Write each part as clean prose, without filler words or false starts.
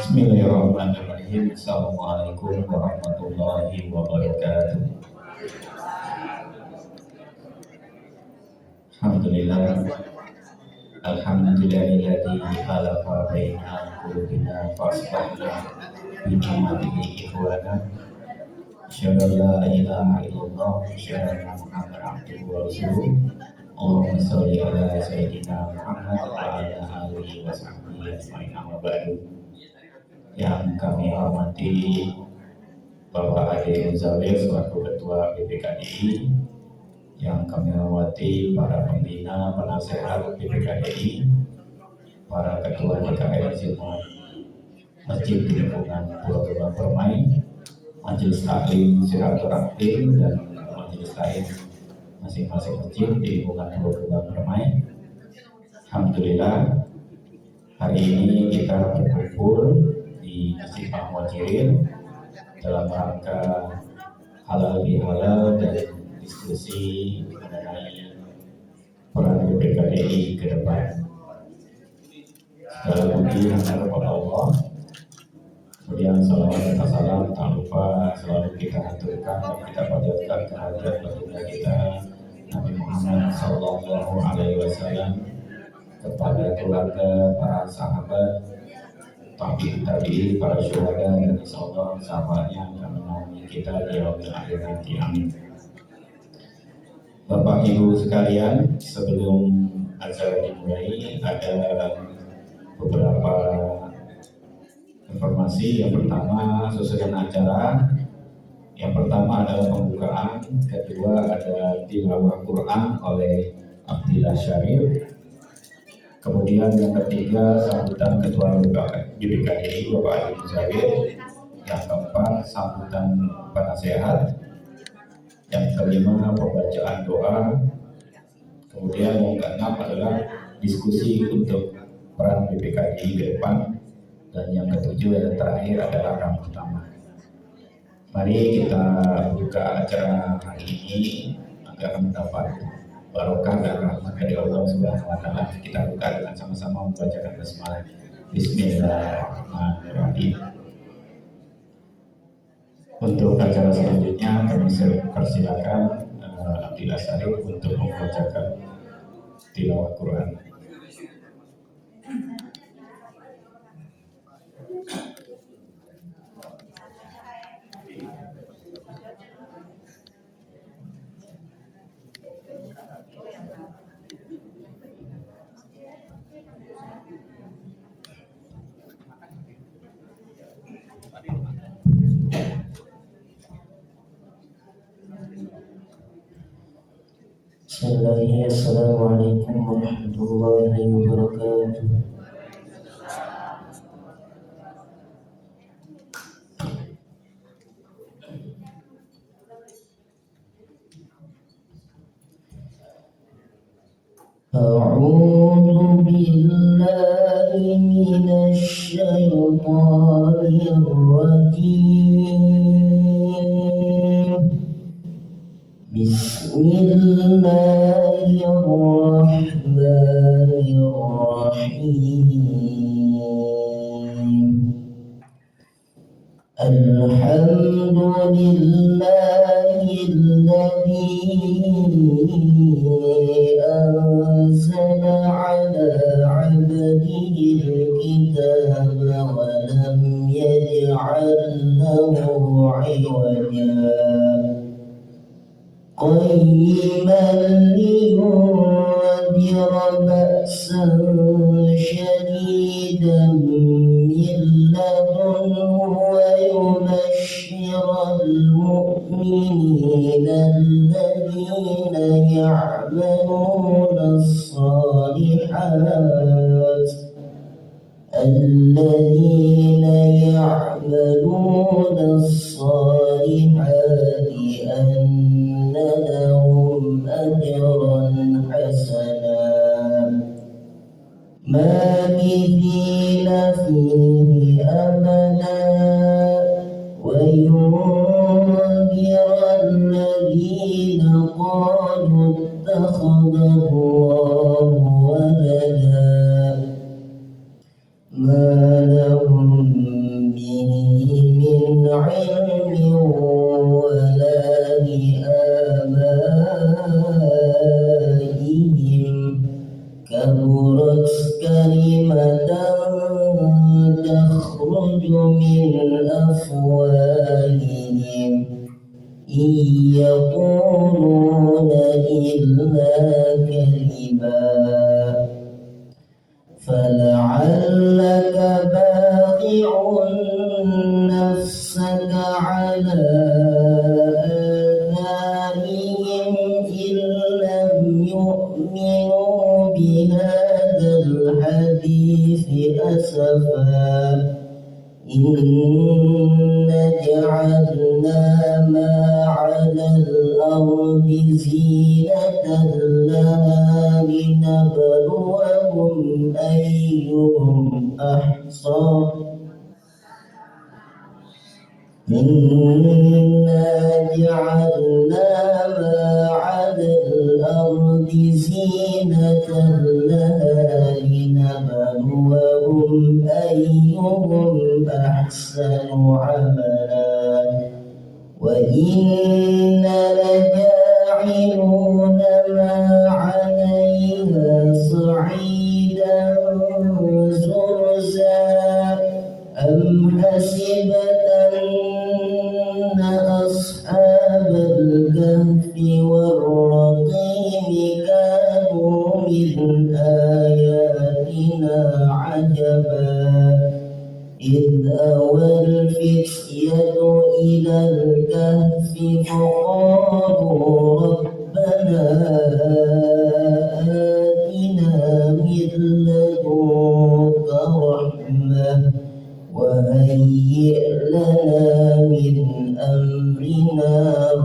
Bismillahirrahmanirrahim. Assalamualaikum warahmatullahi wabarakatuh. Alhamdulillah. Alhamdulillahilladzi khalaqa baina qulubina fasbahna bi ni'matihi ikhwana. Asyhadu an la ilaha illallah wa asyhadu anna Muhammadan abduhu wa rasuluh. Allahumma shalli ala sayyidina Muhammad wa ala alihi wa sahbihi ajma'in. Amma ba'du. Yang kami hormati Bapak Ade Muzawir selaku Ketua BPKDI, yang kami hormati para pembina, penasehat BPKDI, para ketua DKM Zilma Masjid di lingkungan Pulau Gebang Permai, majelis taklim silaturahim dan majelis lain masing-masing masjid di lingkungan Pulau Gebang Permai. Alhamdulillah, hari ini kita berkumpul di Masjid Pak Muhajirin dalam rangka halal bihalal dan diskusi mengenai peran BPKDI ke depan. Segala puji hanya kepada Allah. Kemudian salawat dan salam tak lupa selalu kita haturkan dan kita panjatkan kehadirat baginda kita Nabi Muhammad Sallallahu Alaihi Wasallam, kepada keluarga, para sahabat, tabi'in, para syuhada, dan insyaallah sahabatnya akan menemani kita di yaumil akhir nanti. Amin. Bapak Ibu sekalian, sebelum acara dimulai ada beberapa informasi. Yang pertama, susunan acara. Yang pertama adalah pembukaan, kedua ada tilawah Quran oleh Abdillah Syarif. Kemudian yang ketiga, sambutan Ketua BPKDI Bapak Ade Muzawir. Yang keempat, sambutan penasehat. Yang kelima, pembacaan doa. Kemudian yang keenam adalah diskusi untuk peran BPKDI ke depan. Dan yang ketujuh dan terakhir adalah ramah tamah. Mari kita buka acara hari ini agar mendapat barokah dan rahmat dari Allah Subhanahu wa taala. Kita buka dengan sama-sama membacakan basmalah. Bismillahirrahmanirrahim. Untuk acara selanjutnya kami persilakan Abdillah Syarif untuk membacakan tilawah Quran. Assalamualaikum warahmatullahi wabarakatuh. A'udzu billahi minasy syaithanir rajim. Bismillahirrahmanirrahim. Alhamdulillahilladzi anzala ala 'abdihi al-kitaba wa lam yaj'al lahu 'iwaja قيما لينذر بأسا شديدا من لدنه ويبشر المؤمنين الذين يعملون الصالحات أن لهم أجرا حسنا ماكثين فيه أبدا وينذر الذين قالوا اتخذ الله ولدا ما لهم كبرت كلمة تخرج من أفواههم إن يقولون إلا كذبا فلعلك باخع نفسك على آثارهم إن لم يؤمنوا بهذا الحديث أسفا إنا جعلنا ما على الأرض زينة لها لنبلوهم أيهم أحصى إنا جعلنا ما على الأرض زينة لها لنبلوهم أيهم أحسن عملا وإنا لجاعلون ما عليها صعيدا زرزا أم حسبت أن أصحاب الكهف والرقيم كانوا من آياتنا عجبا إذ أوى الفتية إلى الكهف فقالوا ربنا آتنا من لدنك رحمة وهيئ لنا من أمرنا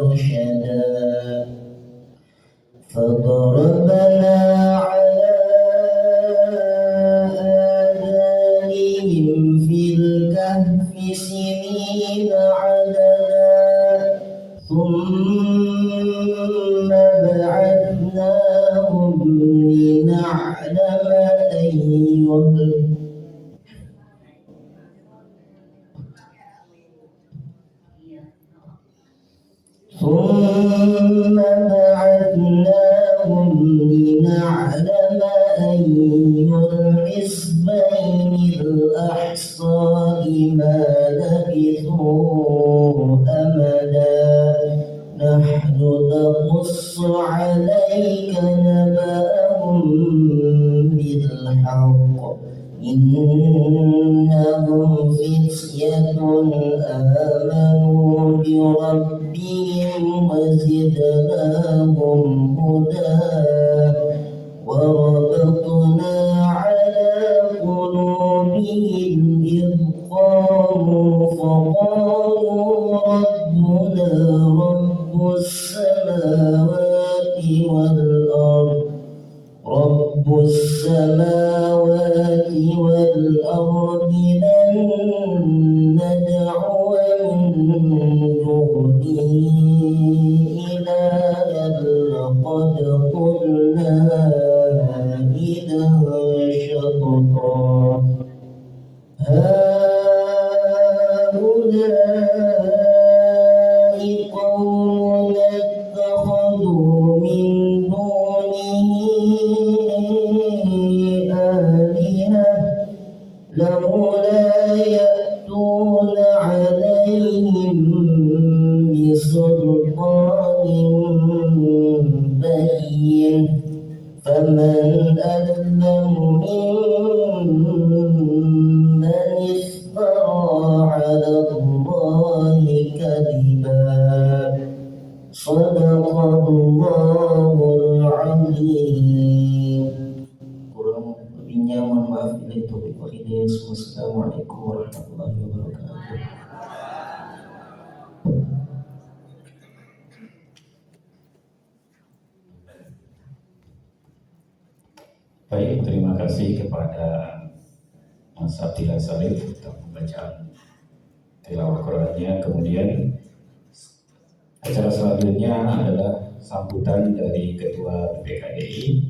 رشدا فضربنا على آذانهم في الكهف سنين عددا ثم بعثناهم لنعلم أي الحزبين الأحصى لما لبثوا أمدا نحن نقص عليك نبأهم بالحق إنهم فتية آمنوا بربهم وزدناهم هدى وربطنا على قلوبهم إذ قاموا فقالوا ربنا رب السماوات والأرض لن ندعو من دونه إلها لقد قلنا إذا شططا هؤلاء قوم اتخذوا من دونه آلهة لولا يأتون عليهم بسلطان بين فمن أظلم ممن افترى على الله كذبا صدق الله العظيم. Kurang lebihnya mohon maaf. Wassalamualaikum warahmatullahi wabarakatuh. Baik, terima kasih kepada Mas Abdillah Sarif untuk pembacaan tilawah Qurannya. Kemudian acara selanjutnya adalah sambutan dari Ketua BPKDI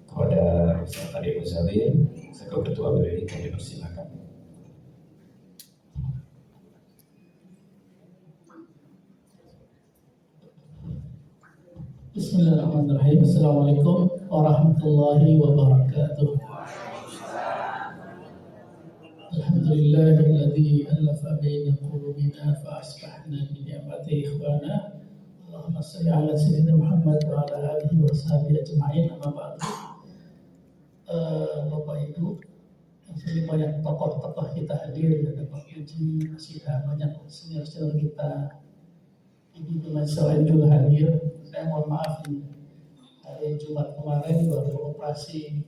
kepada Ustaz Ade Muzamil. Sebagai Ketua BPKDI kami persilakan. Bismillahirrahmanirrahim. Assalamualaikum warahmatullahi wabarakatuh. Alhamdulillahilladzi alafa baina qulubina fa asbahna bi ni'matihi ikhwana. Allahumma shalli ala sayyidina Muhammad wa ala alihi wa sahbihi ajma'in. Amma ba'du. Bapak Ibu, masih banyak tokoh-tokoh kita hadir, ada Pak Puji, masih banyak senior-senior kita. Ibu Tumasya juga hadir. Saya mohon maaf nih, hari Jumat kemarin baru operasi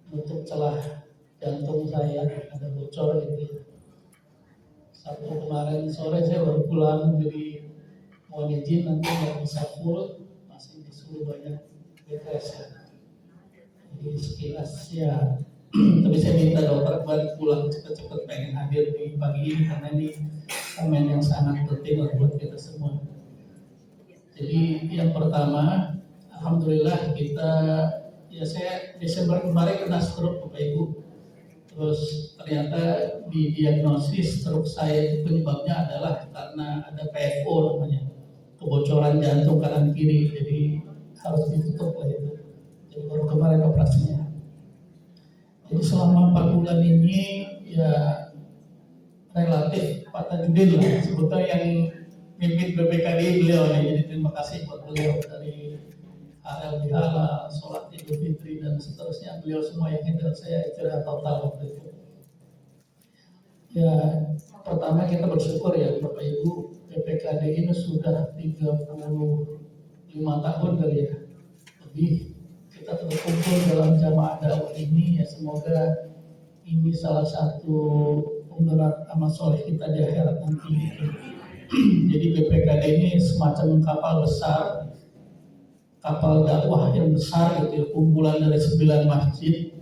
nutup celah jantung saya, ada bocor gitu ya. Sabtu kemarin sore saya baru pulang, jadi mohon izin nanti nggak bisa full, masih disuruh banyak beres ya. Jadi sekilas ya, tapi saya minta dokter balik pulang cepat-cepat, pengen hadir di pagi ini karena ini momen yang sangat penting buat kita semua. Jadi yang pertama, alhamdulillah kita, ya saya Desember kemarin kena stroke Bapak Ibu. Terus ternyata di diagnosis stroke saya itu penyebabnya adalah karena ada PFO namanya, kebocoran jantung kanan kiri, jadi harus ditutup lah itu. Jadi baru kemarin operasinya. Jadi selama 4 bulan ini ya relatif Pak Tajudin lah, sebetulnya yang mimpin BPKDI beliau nih, jadi terima kasih buat beliau dari HLB Halal, sholat Idul Fitri dan seterusnya, beliau semua yang handle saya istirahat total waktu itu. Ya pertama kita bersyukur ya Bapak Ibu, BPKDI ini sudah 35 tahun kali ya lebih kita terkumpul dalam jamaah dakwah ini, ya semoga ini salah satu penggerak amal soleh kita di akhirat nanti. Jadi BPKD ini semacam kapal besar, kapal dakwah yang besar gitu ya, kumpulan dari 9 masjid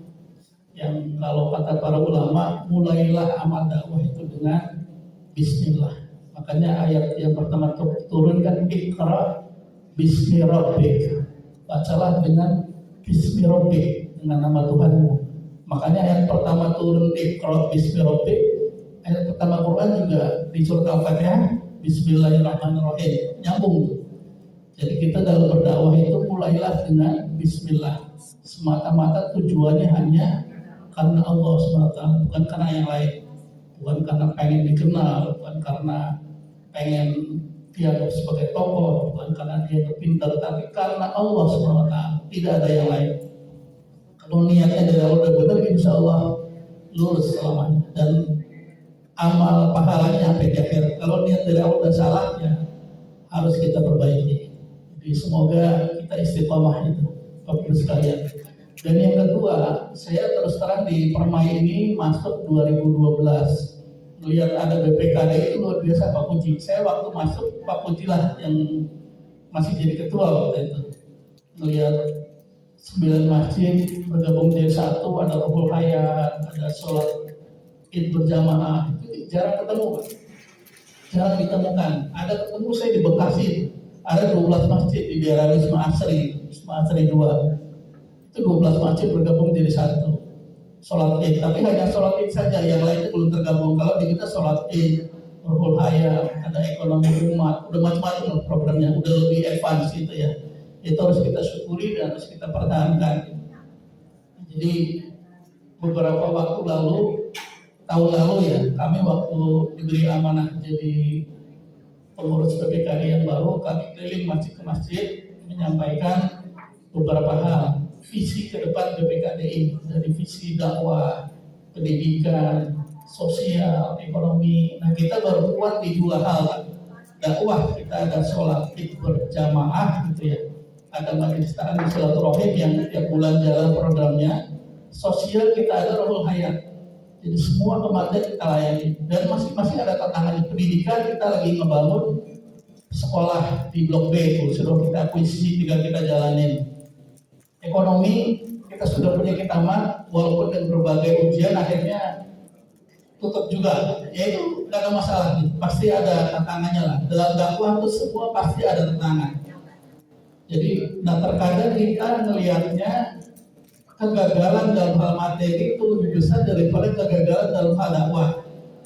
yang kalau kata para ulama, mulailah amal dakwah itu dengan bismillah. Makanya ayat yang pertama turun kan Iqra bismi rabbik, bacalah dengan bismi rabbik, dengan nama Tuhanmu. Makanya ayat pertama turun Iqra bismi rabbik, ayat pertama Quran juga di surat Al-Fatihah Bismillahirrahmanirrahim, nyambung tuh. Jadi kita dalam berdakwah itu mulailah dengan bismillah. Semata-mata tujuannya hanya karena Allah SWT, bukan karena yang lain. Bukan karena pengen dikenal, bukan karena pengen dianggap sebagai tokoh, bukan karena dia pintar, tapi karena Allah SWT. Tidak ada yang lain. Kalau niatnya dari Allah benar, insya Allah lurus selamanya. Dan amal pahalanya sampai di akhir. Kalau niat dari awal dan salah, ya harus kita perbaiki. Jadi semoga kita istiqomah itu, Bapak sekalian. Dan yang kedua, saya terus terang di Permai ini masuk 2012. Melihat ada BPKD itu luar biasa Pak Puji. Saya waktu masuk Pak Puji lah yang masih jadi ketua waktu itu. Melihat 9 masjid bergabung jadi satu, ada Ruhul Hayat, ada sholat Id berjamaah, itu jarang ketemu Pak. Jarang ditemukan. Ada ketemu saya di Bekasi, ada 12 masjid di daerah Wisma Asri 2. Itu 12 masjid bergabung jadi satu. Sholat Id, tapi hanya sholat Id saja, yang lain itu belum tergabung. Kalau di kita sholat Id, Ruhul Hayat, ada ekonomi umat, udah macam-macam programnya, udah lebih advance gitu ya. Itu harus kita syukuri dan harus kita pertahankan. Jadi beberapa waktu lalu, tahun lalu ya, kami waktu diberi amanah jadi pengurus PPKD yang baru, kami keliling masjid ke masjid menyampaikan beberapa hal, visi ke depan PPKDI, dari visi dakwah, pendidikan, sosial, ekonomi. Nah kita baru kuat di 2 hal, dakwah kita ada sholat Id berjamaah gitu ya, ada majelis ta'lim silaturahim yang tiap bulan jalan programnya, sosial kita ada Ruhul Hayat. Jadi semua kematian kita layani, dan masing-masing ada tantangan. Pendidikan kita lagi ngebangun sekolah di Blok B, sudah kita akuisisi, tinggal kita jalanin. Ekonomi kita sudah punya kitamat, walaupun dengan berbagai ujian akhirnya tutup juga. Ya itu gak ada masalah, pasti ada tantangannya lah. Dalam dakwah itu semua pasti ada tantangan. Jadi terkadang kita melihatnya kegagalan dalam hal materi itu lebih besar daripada kegagalan dalam hal dakwah.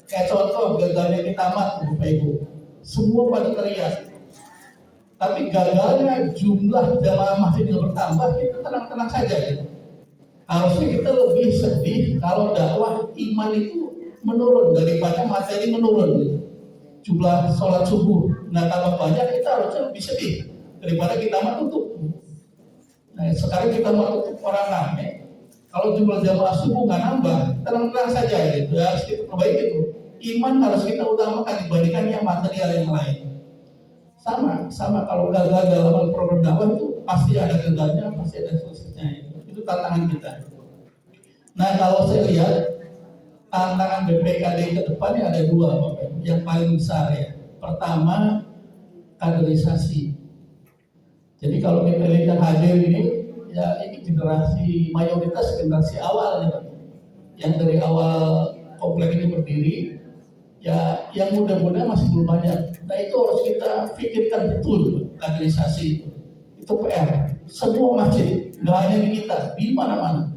Kayak contoh gagalnya kitamat Bapak Ibu, semua pada teriak, Tapi gagalnya jumlah jamaah masjid yang bertambah, kita tenang-tenang saja ya. Harusnya kita lebih sedih kalau dakwah iman itu menurun daripada materi menurun. Gitu. Jumlah sholat subuh nggak tambah banyak, kita harusnya lebih sedih daripada kita mau tutup. Nah sekarang kita mau tutup orang ramai. Kalau jumlah jamaah subuh nggak nambah, tenang-tenang saja gitu. Harus kita perbaiki itu. Iman harus kita utamakan dibandingkan yang material yang lain. Sama kalau gagal dalam program dakwah itu pasti ada gagalnya, pasti ada suksesnya. Itu tantangan kita. Nah kalau saya lihat tantangan BPKD ke depannya ada dua, Bapak. Yang paling besar ya. Pertama, kaderisasi. Jadi kalau kita lihat hadir ini, ya ini generasi mayoritas generasi awal ya, Pak. Yang dari awal komplek ini berdiri, ya yang muda-muda masih belum banyak. Nah itu harus kita pikirkan betul kaderisasi itu PR. Semua masjid, nggak hanya di kita, di mana-mana.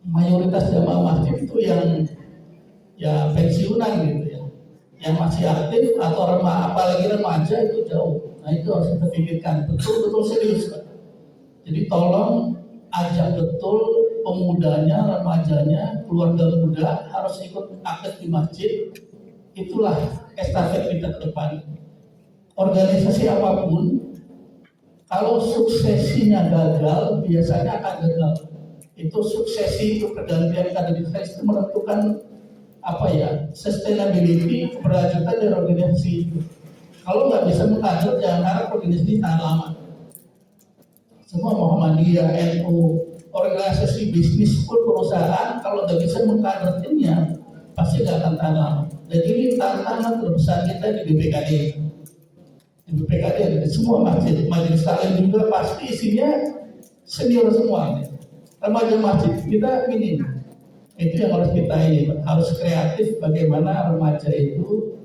Mayoritas jamaah masjid itu yang ya pensiunan gitu ya, yang masih aktif atau apalagi remaja itu jauh. Nah itu harus kita pikirkan betul-betul serius Pak. Jadi tolong ajak betul pemudanya, remajanya, keluarga muda harus ikut aktif di masjid. Itulah estafet kita ke depan. Organisasi apapun, kalau suksesinya gagal, biasanya akan gagal. Itu suksesi, itu pergantian kaderisasi itu menentukan apa ya, sustainability, keberlanjutan dari organisasi itu. Kalau nggak bisa mengkader, jangan harap organisasi tahan lama. Semua Muhammadiyah, NU, organisasi bisnis pun perusahaan, kalau nggak bisa mengkader timnya, pasti nggak akan tahan lama. Jadi ini tantangan terbesar kita di BPKD. Di BPKD ada semua masjid, majelis taklim juga pasti isinya senior semua. Remaja masjid kita ini. Itu yang harus kita ini, harus kreatif bagaimana remaja itu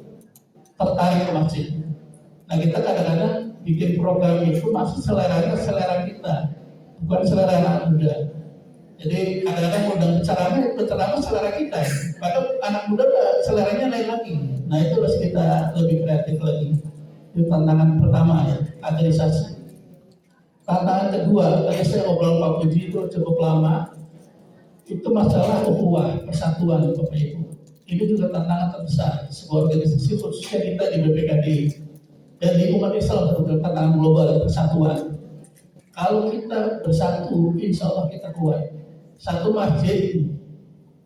tertarik ke masjid. Nah kita kadang-kadang bikin program itu masih selera kita, bukan selera anak muda. Jadi kadang-kadang undang berceramah selera kita, maka anak muda seleranya lain lagi. Nah itu harus kita lebih kreatif lagi. Itu tantangan pertama ya, kaderisasi. Tantangan kedua, tadi saya ngobrol Pak Puji itu cukup lama. Itu masalah ukhuwah, persatuan Bapak Ibu. Ini juga tantangan terbesar sebuah organisasi khususnya kita di BPKD dan di umat Islam sebagai tantangan global persatuan. Kalau kita bersatu, insya Allah kita kuat. Satu masjid,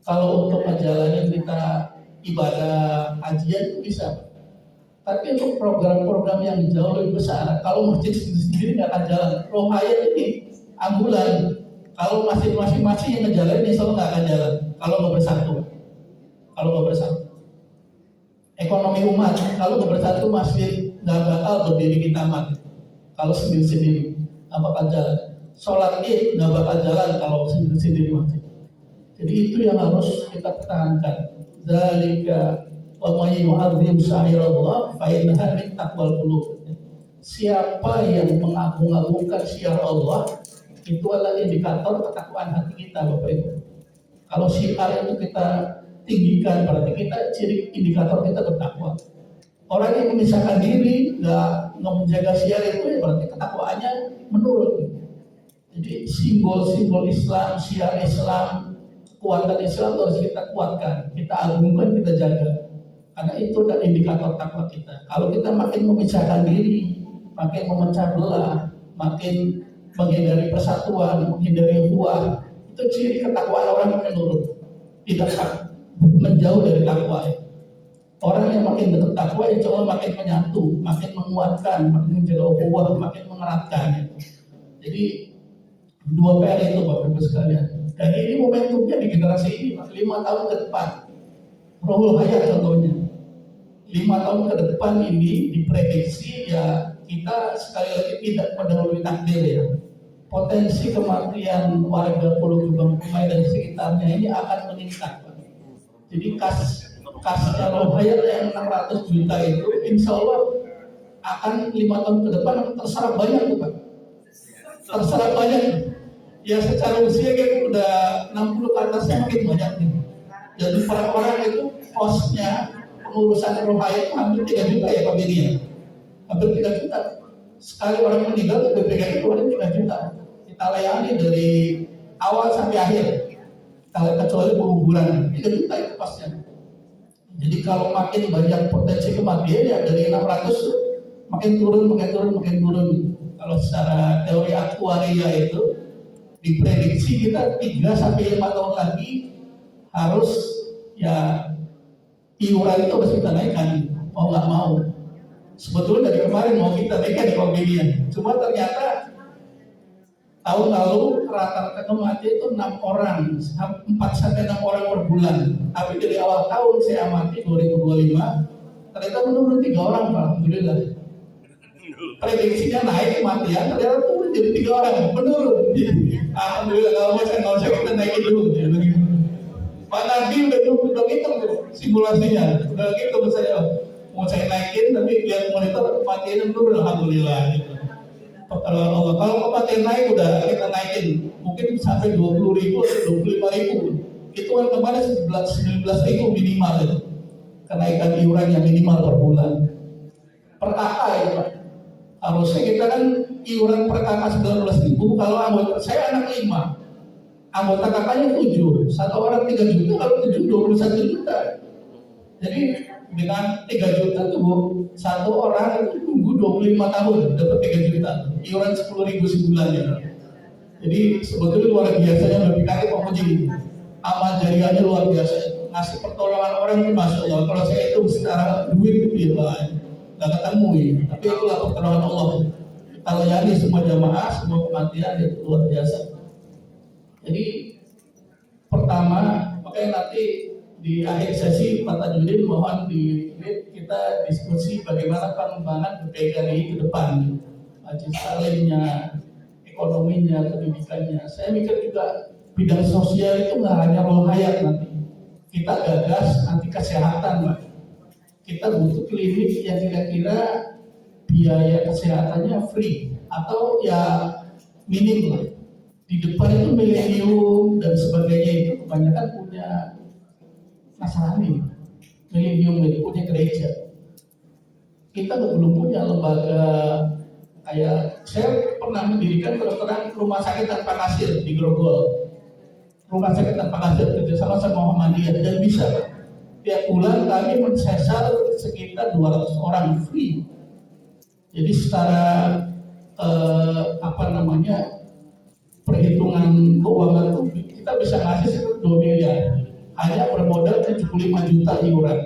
kalau untuk menjalani kita ibadah kajian bisa. Tapi untuk program-program yang jauh lebih besar, kalau masjid sendiri nggak akan jalan. Rohayat ini ambulan. Kalau masjid masing-masing yang ngejalanin, insya Allah nggak akan jalan. Kalau nggak bersatu, ekonomi umat, kalau nggak bersatu masjid nggak bakal berdiri di taman. Kalau sendiri-sendiri nggak bakal jalan. Sholat id nggak bakal jalan kalau sendiri-sendiri masjid. Jadi itu yang harus kita pertahankan. Zalika wa may yu'azzim sya'airallah fa innaha min taqwal qulub. Siapa yang mengagung-agungkan syiar Allah, itu adalah indikator ketakwaan hati kita, Bapak Ibu. Kalau syiar itu kita tinggikan, berarti kita ciri indikator kita bertakwa. Orang yang memisahkan diri, nggak menjaga syiar itu, ya berarti ketakwaannya menurun. Jadi simbol-simbol Islam, syiar Islam, kekuatan Islam harus kita kuatkan, kita agungkan, kita jaga. Karena itu adalah indikator takwa kita. Kalau kita makin memisahkan diri, makin memecah belah, makin menghindari persatuan, menghindari ukhuwah, itu ciri ketakwaan orang yang menurun, tidak menjauh dari takwa. Orang yang makin dekat takwa, insya Allah makin menyatu, makin menguatkan, makin menjaga ukhuwah, makin mengeratkan. Jadi dua PR itu Bapak Ibu sekalian. Dan ini momentumnya di generasi ini, 5 tahun ke depan. Rohul Hayat contohnya. 5 tahun ke depan ini diprediksi ya kita sekali lagi tidak mendahului takdir ya. Potensi kematian warga Pulau Gebang Kumai dan sekitarnya ini akan meningkat. Jadi kasnya Rohayat yang 600 juta itu insya Allah akan 5 tahun ke depan terserap banyak tuh Pak. Terserap banyak. Ya secara usia kan udah 60 ke atas makin banyak nih. Jadi para orang itu kosnya pengurusan Rohayat hampir 3 juta ya Pak Bini ya. Hampir 3 juta. sekali orang meninggal BPKI keluarin 3 juta. Kita layani dari awal sampai akhir. Kalau kecuali penguburan 3 juta itu pasnya. Jadi kalau makin banyak potensi kematian ya dari 600 makin turun. Kalau secara teori aktuaria itu diprediksi kita 3 sampai 5 tahun lagi harus ya iuran itu harus kita naikkan mau nggak mau. Sebetulnya dari kemarin mau kita naikkan di Komedian, cuma ternyata tahun lalu rata-rata kematian itu 6 orang, 4 sampai 6 orang per bulan. Tapi dari awal tahun saya amati 2025 ternyata menurun 3 orang, Pak. Alhamdulillah. Prediksinya naik kematian, ternyata turun jadi 3 orang, menurun. Alhamdulillah, kalau mau saya kita naikin dulu. Ya, begitu. Pak Nabi udah hitung simulasinya, udah gitu saya mau saya naikin, tapi lihat monitor kematiannya menurun, alhamdulillah. Gitu. Kalau kematian naik udah kita naikin, mungkin sampai 20.000 atau 25.000. Itu kan kemarin 19.000 minimal itu. Kenaikan iuran yang minimal per bulan. Per kakak ya Pak. Harusnya kita kan iuran per kakak 19.000, kalau anggota saya anak 5. Anggota kakaknya 7, 1 orang 3 juta, kalau 7 21 juta. Jadi dengan 3 juta itu 1 orang itu tunggu 25 tahun dapat 3 juta, iuran 10.000 sebulan ya. Jadi sebetulnya luar biasanya BPKI memuji, amal jariahnya luar biasa, ngasih pertolongan orang itu masya Allah. Kalau saya itu secara duit itu ya Pak, nggak ketemu ya. Tapi itulah pertolongan Allah. Kita layani semua jamaah, semua kematian itu luar biasa. Jadi pertama, makanya nanti di akhir sesi Pak Tajudin mohon kita diskusi bagaimana pengembangan BPKI ke depan, majlis taklimnya, ekonominya, pendidikannya. Saya mikir juga bidang sosial itu nggak hanya roh hayat nanti. Kita gagas nanti kesehatan, Pak. Kita butuh klinik yang kira-kira biaya kesehatannya free atau ya minim lah. Di depan itu milenium dan sebagainya itu kebanyakan punya Nasrani, milenium itu punya gereja. Kita belum punya lembaga kayak saya pernah mendirikan terang rumah sakit tanpa kasir di Grogol. Rumah sakit tanpa kasir kerjasama sama Muhammadiyah dan bisa. Tiap bulan kami mensesar sekitar 200 orang free. Jadi secara perhitungan keuangan itu kita bisa ngasih sekitar 2 miliar. Hanya bermodal 75 juta iuran.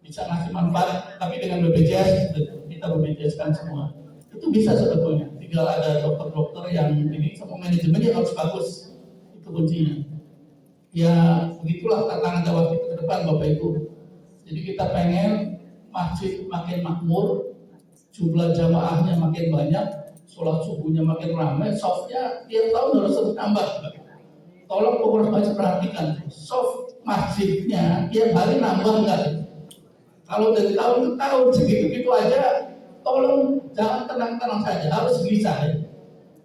Bisa ngasih manfaat, tapi dengan BPJS kita BPJS-kan semua. Itu bisa sebetulnya. Tinggal ada dokter-dokter yang ini sama manajemennya harus bagus. Itu kuncinya. Ya begitulah tantangan dakwah kita ke depan Bapak Ibu. Jadi kita pengen masjid makin makmur, jumlah jamaahnya makin banyak, sholat subuhnya makin ramai, softnya tiap tahun harus bertambah. Tolong pengurus masjid perhatikan, soft masjidnya tiap hari nambah enggak? Kalau dari tahun ke tahun segitu-gitu aja, tolong jangan tenang-tenang saja, harus gelisah ya.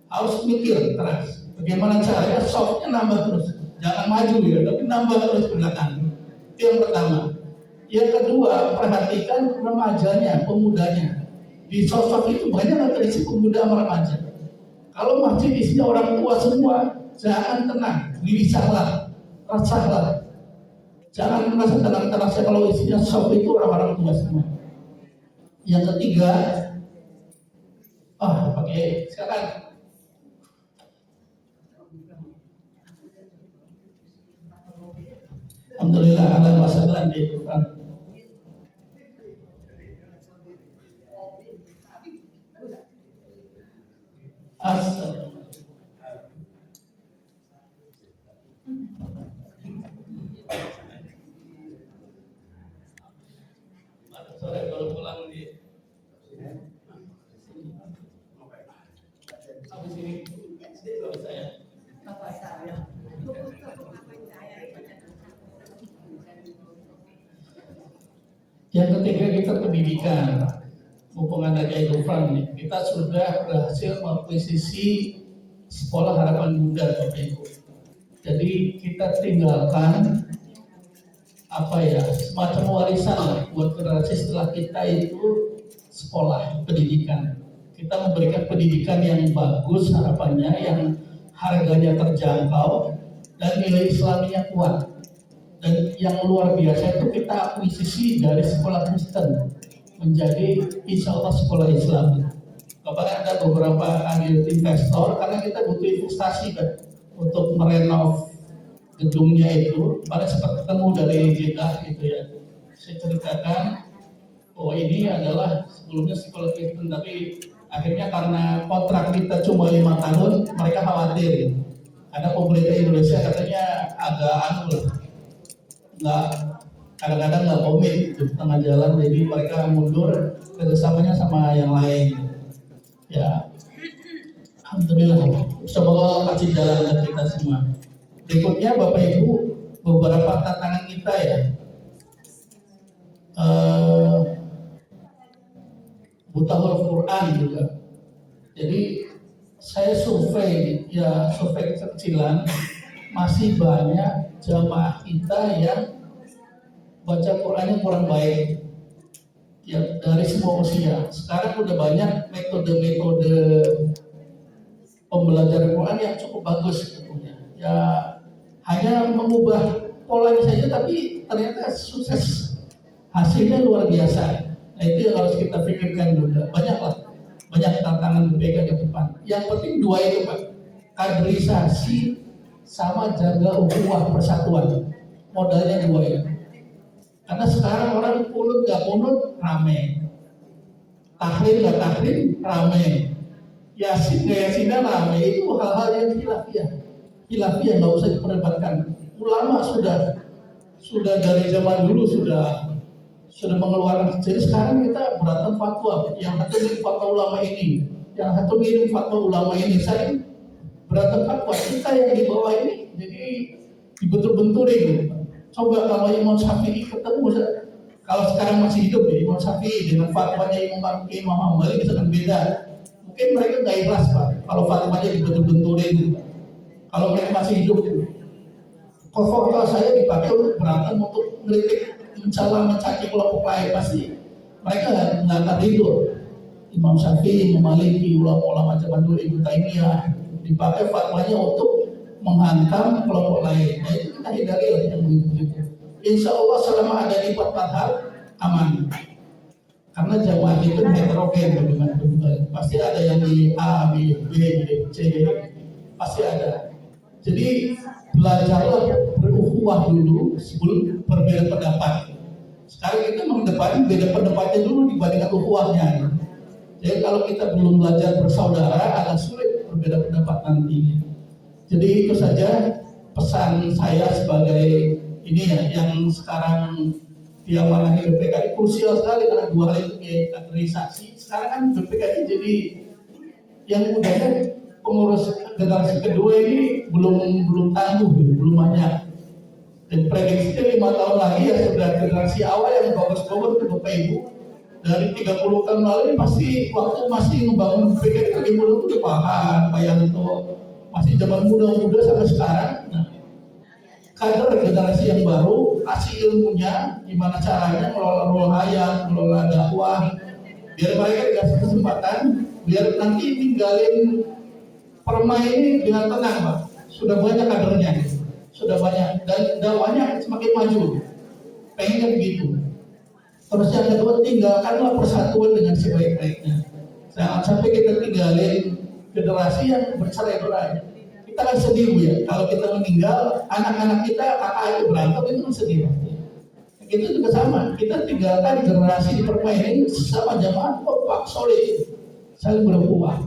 Harus mikir keras. Bagaimana caranya softnya nambah terus, jangan maju ya, tapi nambah terus ke belakang. Itu yang pertama. Yang kedua, perhatikan remajanya, pemudanya. Di sosok itu banyak tradisi pemuda sama remaja. Kalau masjid isinya orang tua semua, jangan tenang, gelisahlah, resahlah. Jangan merasa tenang-tenang saya kalau isinya soft itu orang-orang tua semua. Yang ketiga, sekarang alhamdulillah ala masalah di Tuhan. Sore kalau pulang di habis ini saya. Yang ketiga kita pendidikan. Mumpung ada Kiai Dufran nih, kita sudah berhasil mengakuisisi sekolah harapan Bunda Bapak Ibu. Jadi kita tinggalkan semacam warisan lah buat generasi setelah kita itu sekolah pendidikan. Kita memberikan pendidikan yang bagus harapannya, yang harganya terjangkau dan nilai Islaminya kuat. Dan yang luar biasa itu kita akuisisi dari sekolah Kristen menjadi insya Allah sekolah Islam. Kemarin ada beberapa andil investor karena kita butuh investasi kan untuk merenov gedungnya itu. Kemarin sempat ketemu dari Jeddah gitu ya. Saya ceritakan, oh ini adalah sebelumnya sekolah Kristen, tapi akhirnya karena kontrak kita cuma 5 tahun, mereka khawatir. Ada pemerintah Indonesia katanya agak nggak, kadang-kadang nggak komit di tengah jalan, jadi mereka mundur kerjasamanya sama yang lain. Ya, alhamdulillah, semoga kasih jalan ke kita semua. Berikutnya Bapak Ibu, beberapa tantangan kita ya. Buta huruf Quran juga. Jadi saya survei kecilan, masih banyak jamaah kita yang baca Qurannya kurang baik. Ya, dari semua usia. Sekarang udah banyak metode-metode pembelajaran Quran yang cukup bagus sebetulnya. Ya, hanya mengubah polanya saja, tapi ternyata sukses. Hasilnya luar biasa. Nah, itu yang harus kita pikirkan juga. Banyak tantangan BPK ke depan. Yang penting dua itu Pak, kaderisasi sama jaga ukhuwah persatuan. Modalnya dua itu. Karena sekarang orang kunut gak kunut rame, tahrim gak tahrim rame, yasin gak yasinnya rame. Itu hal-hal yang khilafiyah gak usah diperdebatkan. Ulama sudah dari zaman dulu sudah mengeluarkan. Jadi sekarang kita berantem fatwa, yang satu ngirim fatwa ulama ini, yang satu ngirim fatwa ulama ini. Saya berantem fatwa, kita yang di bawah ini jadi dibentur-benturin. Coba kalau Imam Syafi'i ketemu, kalau sekarang masih hidup ya Imam Syafi'i dengan fatwanya Imam Hambali bisa kan beda. Mungkin mereka nggak ikhlas Pak kalau fatwanya dibentur-benturin. Kalau mereka masih hidup, kalau saya dipakai untuk berantem, untuk mengkritik, mencaci kelompok lain, pasti mereka nggak akan tidur. Imam Syafi'i, Imam Maliki, ulama-ulama zaman dulu, Ibnu Taimiyah, dipakai fatwanya untuk menghantam kelompok lain. Nah, itu kita hindari lah yang begitu. Insya Allah selama ada di 4 madhab aman. Karena jamaah itu heterogen bagaimana. Pasti ada yang di A, B, B, C, pasti ada. Jadi belajarlah berukhuwah dulu sebelum berbeda pendapat. Sekarang kita mengedepankan beda pendapatnya dulu dibandingkan ukhuwahnya. Jadi kalau kita belum belajar bersaudara, agak sulit berbeda pendapat nanti. Jadi itu saja pesan saya sebagai ini ya, yang sekarang diamanahkan BPKI krusial sekali karena dua hal itu ya, kaderisasi. Sekarang kan BPKI jadi yang mudahnya pengurus generasi kedua ini belum tangguh, belum banyak. Dan prediksinya 5 tahun lagi ya sudah generasi awal yang bagus-bagus ke Bapak Ibu. Dari 30 tahun lalu pasti waktu masih membangun BPKI lagi muda itu Pak Yanto, masih zaman muda-muda sampai sekarang. Nah, kader generasi yang baru kasih ilmunya gimana caranya mengelola hayat, mengelola dakwah, biar mereka dikasih kesempatan, biar nanti tinggalin permai ini dengan tenang Pak. Sudah banyak kadernya, sudah banyak, dan dakwahnya semakin maju. Pengennya begitu. Terus yang kedua, tinggalkanlah persatuan dengan sebaik-baiknya. Jangan sampai kita tinggalin generasi yang bercerai-berai. Kita kan sedih Bu ya, kalau kita meninggal, anak-anak kita, kakak itu berantem, itu kan sedih. Itu juga sama, kita tinggalkan generasi di permainan sesama jamaah, Pak solid, saling berukhuwah.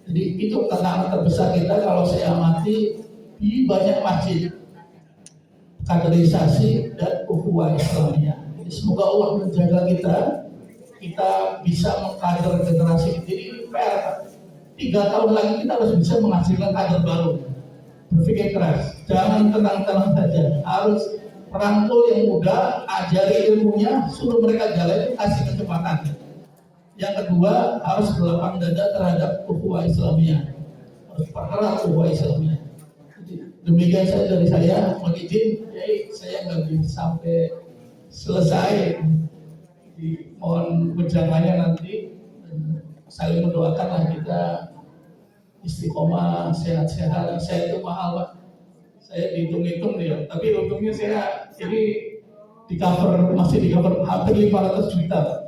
Jadi itu tantangan terbesar kita kalau saya amati di banyak masjid, kaderisasi dan ukhuwah Islamiyah. Jadi semoga Allah menjaga kita bisa mengkader generasi. Jadi PR 3 tahun lagi kita harus bisa menghasilkan kader baru. Berpikir keras, jangan tenang-tenang saja. Harus rangkul yang muda, ajari ilmunya, suruh mereka jalan, kasih kecepatan. Yang kedua, harus berlapang dada terhadap ukhuwah Islamiyah. Harus perkeras ukhuwah Islamiyah. Demikian saja dari saya. Mohon izin, saya nggak bisa sampai selesai. Mohon ujangannya nanti. saling mendoakan lah kita istiqomah, sehat-sehat. Saya itu mahal Pak, saya dihitung-hitung nih, tapi untungnya saya ini di cover, masih di cover hampir 500 juta Pak.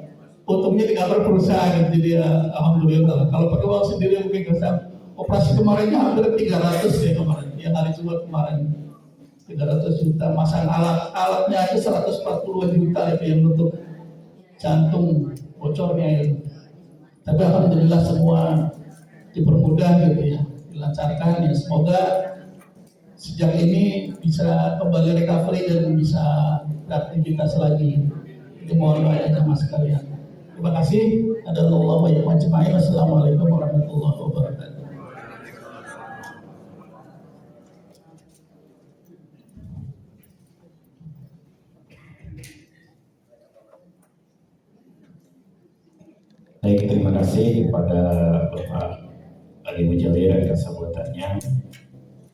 Untungnya di cover perusahaan, jadi ya alhamdulillah. Kalau pakai uang sendiri mungkin bisa. Operasi kemarinnya hampir 300 ya kemarin, yang hari Jumat kemarin 300 juta. Masang alatnya aja 140 juta itu yang untuk jantung bocornya itu. Tapi alhamdulillah semua dipermudah gitu ya, dilancarkan ya. Semoga sejak ini bisa kembali recovery dan bisa beraktivitas lagi. Itu mohon doanya mas sekalian. Terima kasih. Adalah wa majma'in. Assalamualaikum warahmatullahi wabarakatuh. Baik, terima kasih kepada Bapak Ali Mujawir atas sambutannya.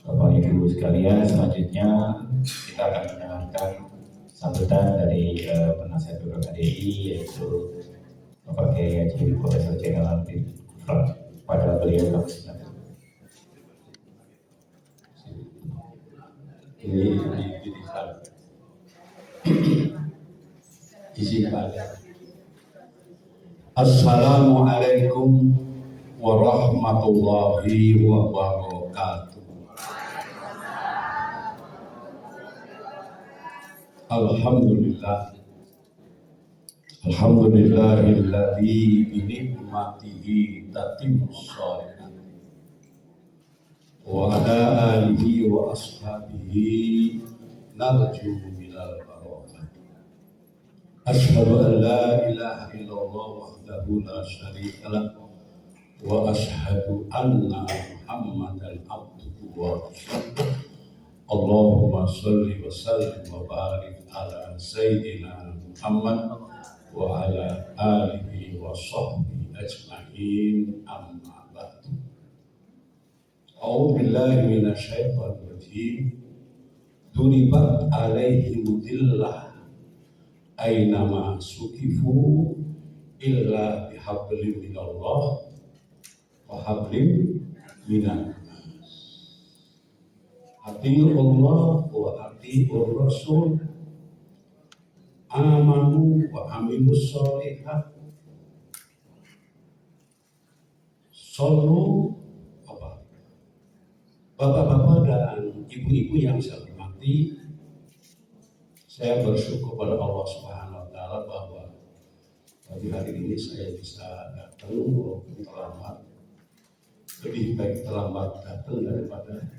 Bapak Ibu sekalian, selanjutnya kita akan mendengarkan sambutan dari penasihat hukum KDI, yaitu Bapak Kiai Haji Profesor Jenderal Kufran. Pada beliau kami silakan. Izin Pak. Assalamualaikum warahmatullahi wabarakatuh. Alhamdulillah. Alhamdulillahilladzi bi ni'matihi tatimmus shalihat. Wa ala alihi wa ashabihi narju minal barakah. Asyhadu an la ilaha illallah wahdahu la syarika lah wa asyhadu anna Muhammadan abduhu wa rasuluh. Allahumma shalli wa sallim wa barik ala sayyidina Muhammad wa ala alihi wa sahbihi ajma'in, amma ba'du. A'udzu billahi minasy syaithanir rajim. Duribat alaihim dhillah aynama sukifu illa bihablim minallah wa hablim minan nas. Atii'u Allah wa atii'ur Rasul, amanu wa amilus sholihat, shollu apa? Bapak-bapak dan ibu-ibu yang saya hormati, saya bersyukur pada Allah Subhanahu wa taala bahwa pagi hari ini saya bisa datang walaupun terlambat. Lebih baik terlambat datang daripada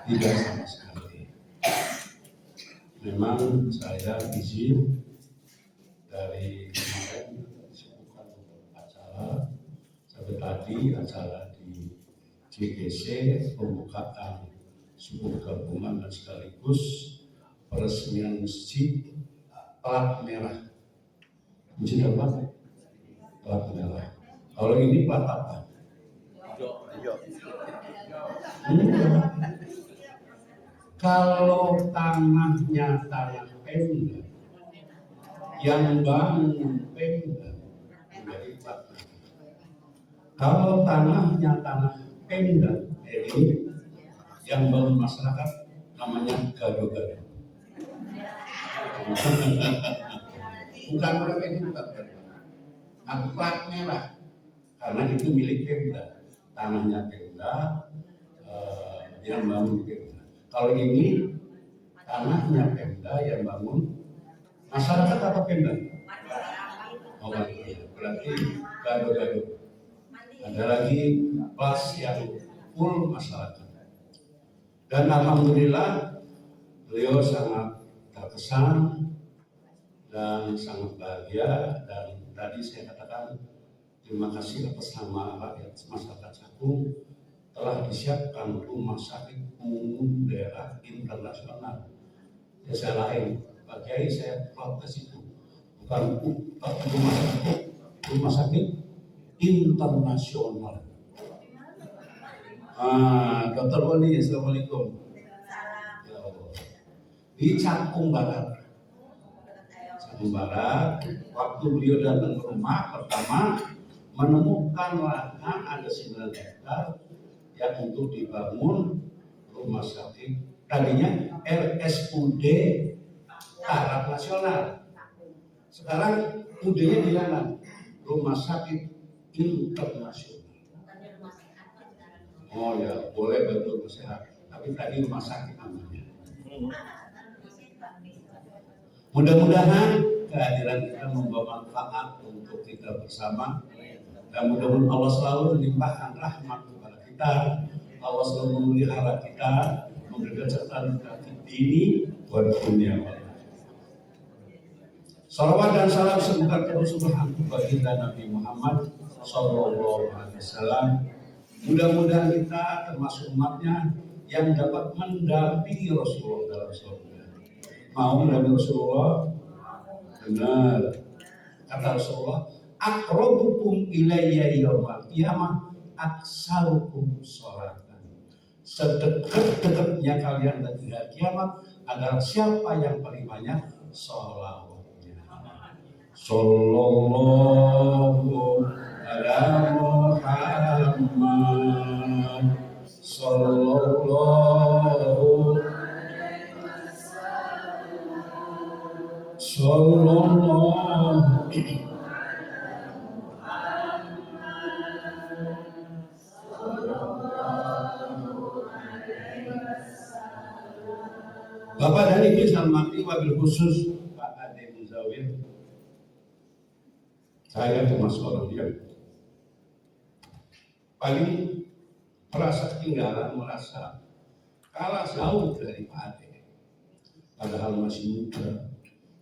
tidak sama sekali. Memang saya izin dari kemarin disebutkan untuk acara sampai tadi acara di JGC pembukaan subuh gabungan dan sekaligus peresmian masjid plat merah. Masjid apa? Plat merah. Kalau ini plat apa? Kalau tanahnya tanah Pemda, yang bangun Pemda menjadi plat merah. Kalau tanahnya tanah Pemda, ini yang bangun masyarakat namanya gado-gado. Bukan mereka itu bukan Pemda. Nah, plat merah karena itu milik Pemda, tanahnya Pemda, yang bangun Pemda. Kalau ini tanahnya Pemda yang bangun masyarakat apa Pemda? Oh, berarti gado-gado. Ada lagi pas yang full masyarakat. Dan alhamdulillah beliau sangat terkesan dan sangat bahagia, dan tadi saya katakan terima kasih atas nama rakyat masyarakat Cakung telah disiapkan rumah sakit umum daerah internasional. Ya saya lain, Pak Kiai saya protes itu bukan rumah sakit internasional. Dr. Wali, assalamualaikum. Di Cakung Barat. Cakung Barat, waktu beliau datang ke rumah pertama menemukan lahan ada 9 hektar yang untuk dibangun rumah sakit, tadinya RSUD Taraf Nasional, sekarang UD-nya dilarang, Rumah Sakit Internasional. Oh ya, boleh bantu rumah sehat, tapi tadi rumah sakit namanya. Mudah-mudahan kehadiran kita membawa manfaat untuk kita bersama, dan mudah-mudahan Allah selalu melimpahkan rahmat kepada kita, Allah selalu memelihara kita, memberikan sertaan kita dini buat dunia. Salawat dan salam semoga terus baginda Nabi Muhammad Sallallahu Alaihi Wasallam. Mudah-mudahan kita termasuk umatnya yang dapat mendampingi Rasulullah dalam surga. Mau mendampingi Rasulullah? Benar. Kata Rasulullah, aqrabukum ilayya yaumal qiyamah aksarukum sholatan. Sedekat-dekatnya kalian dari hari kiamat adalah siapa yang paling banyak sholawatnya. Sallallahu ala Muhammad sallallahu Bapak dan Ibu yang mati, wabil khusus Pak Ade Muzawir, saya termasuk orang yang paling merasa ketinggalan, merasa kalah jauh dari Pak Ade. Padahal masih muda,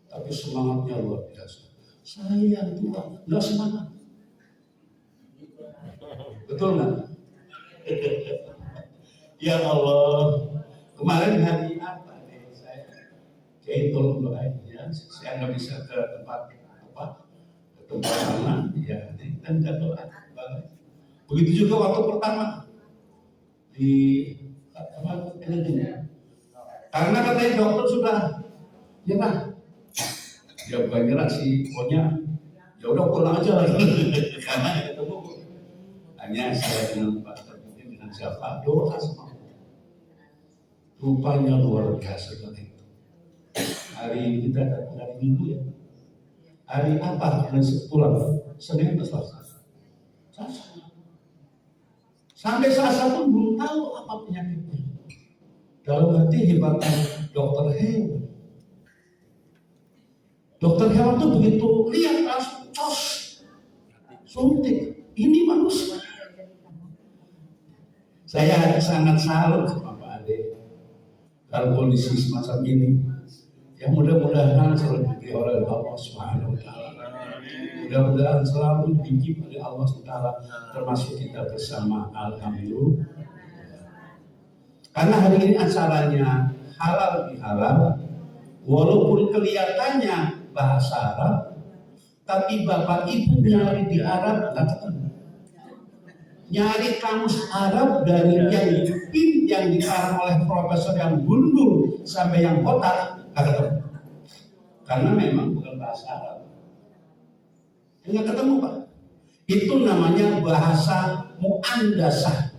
tapi semangatnya luar biasa. Saya yang tua, nggak semangat. Betul nggak? Ya Allah, kemarin hari apa nih saya? Kayak tolong doain ya, saya nggak bisa ke tempat mana ya, dan jatuh banget. Begitu juga waktu pertama di karena katanya dokter sudah nyerah, ya bukan nyerah sih, pokoknya ya udah pulang aja lagi. Karena ketemu hanya saya dengan Pak Terpilih dengan siapa doa sama rupanya luar biasa sekali. Hari kita datang hari Minggu ya. Hari apa? Hari pulang Senin atau Selasa. Sampai Selasa pun belum tahu apa penyakitnya. Dalam hati hebatnya dokter hewan. Dokter hewan tuh begitu lihat langsung cos, suntik. Ini manusia. Saya sangat salut sama Pak Ade. Dalam kondisi semacam ini, yang mudah-mudahan selalu diberi oleh Allah Subhanahu Wa Taala. Mudah-mudahan selalu dibimbing oleh Allah Subhanahu Wa Taala, termasuk kita bersama. Alhamdulillah. Karena hari ini acaranya halal bihalal, walaupun kelihatannya bahasa Arab, tapi Bapak Ibu nyari di Arab nggak ketemu. Nyari kamus Arab dari yang dikarang oleh profesor yang gundul sampai yang kotak nggak ketemu. Karena memang bukan bahasa Arab. Nggak ketemu Pak. Itu namanya bahasa muandasah.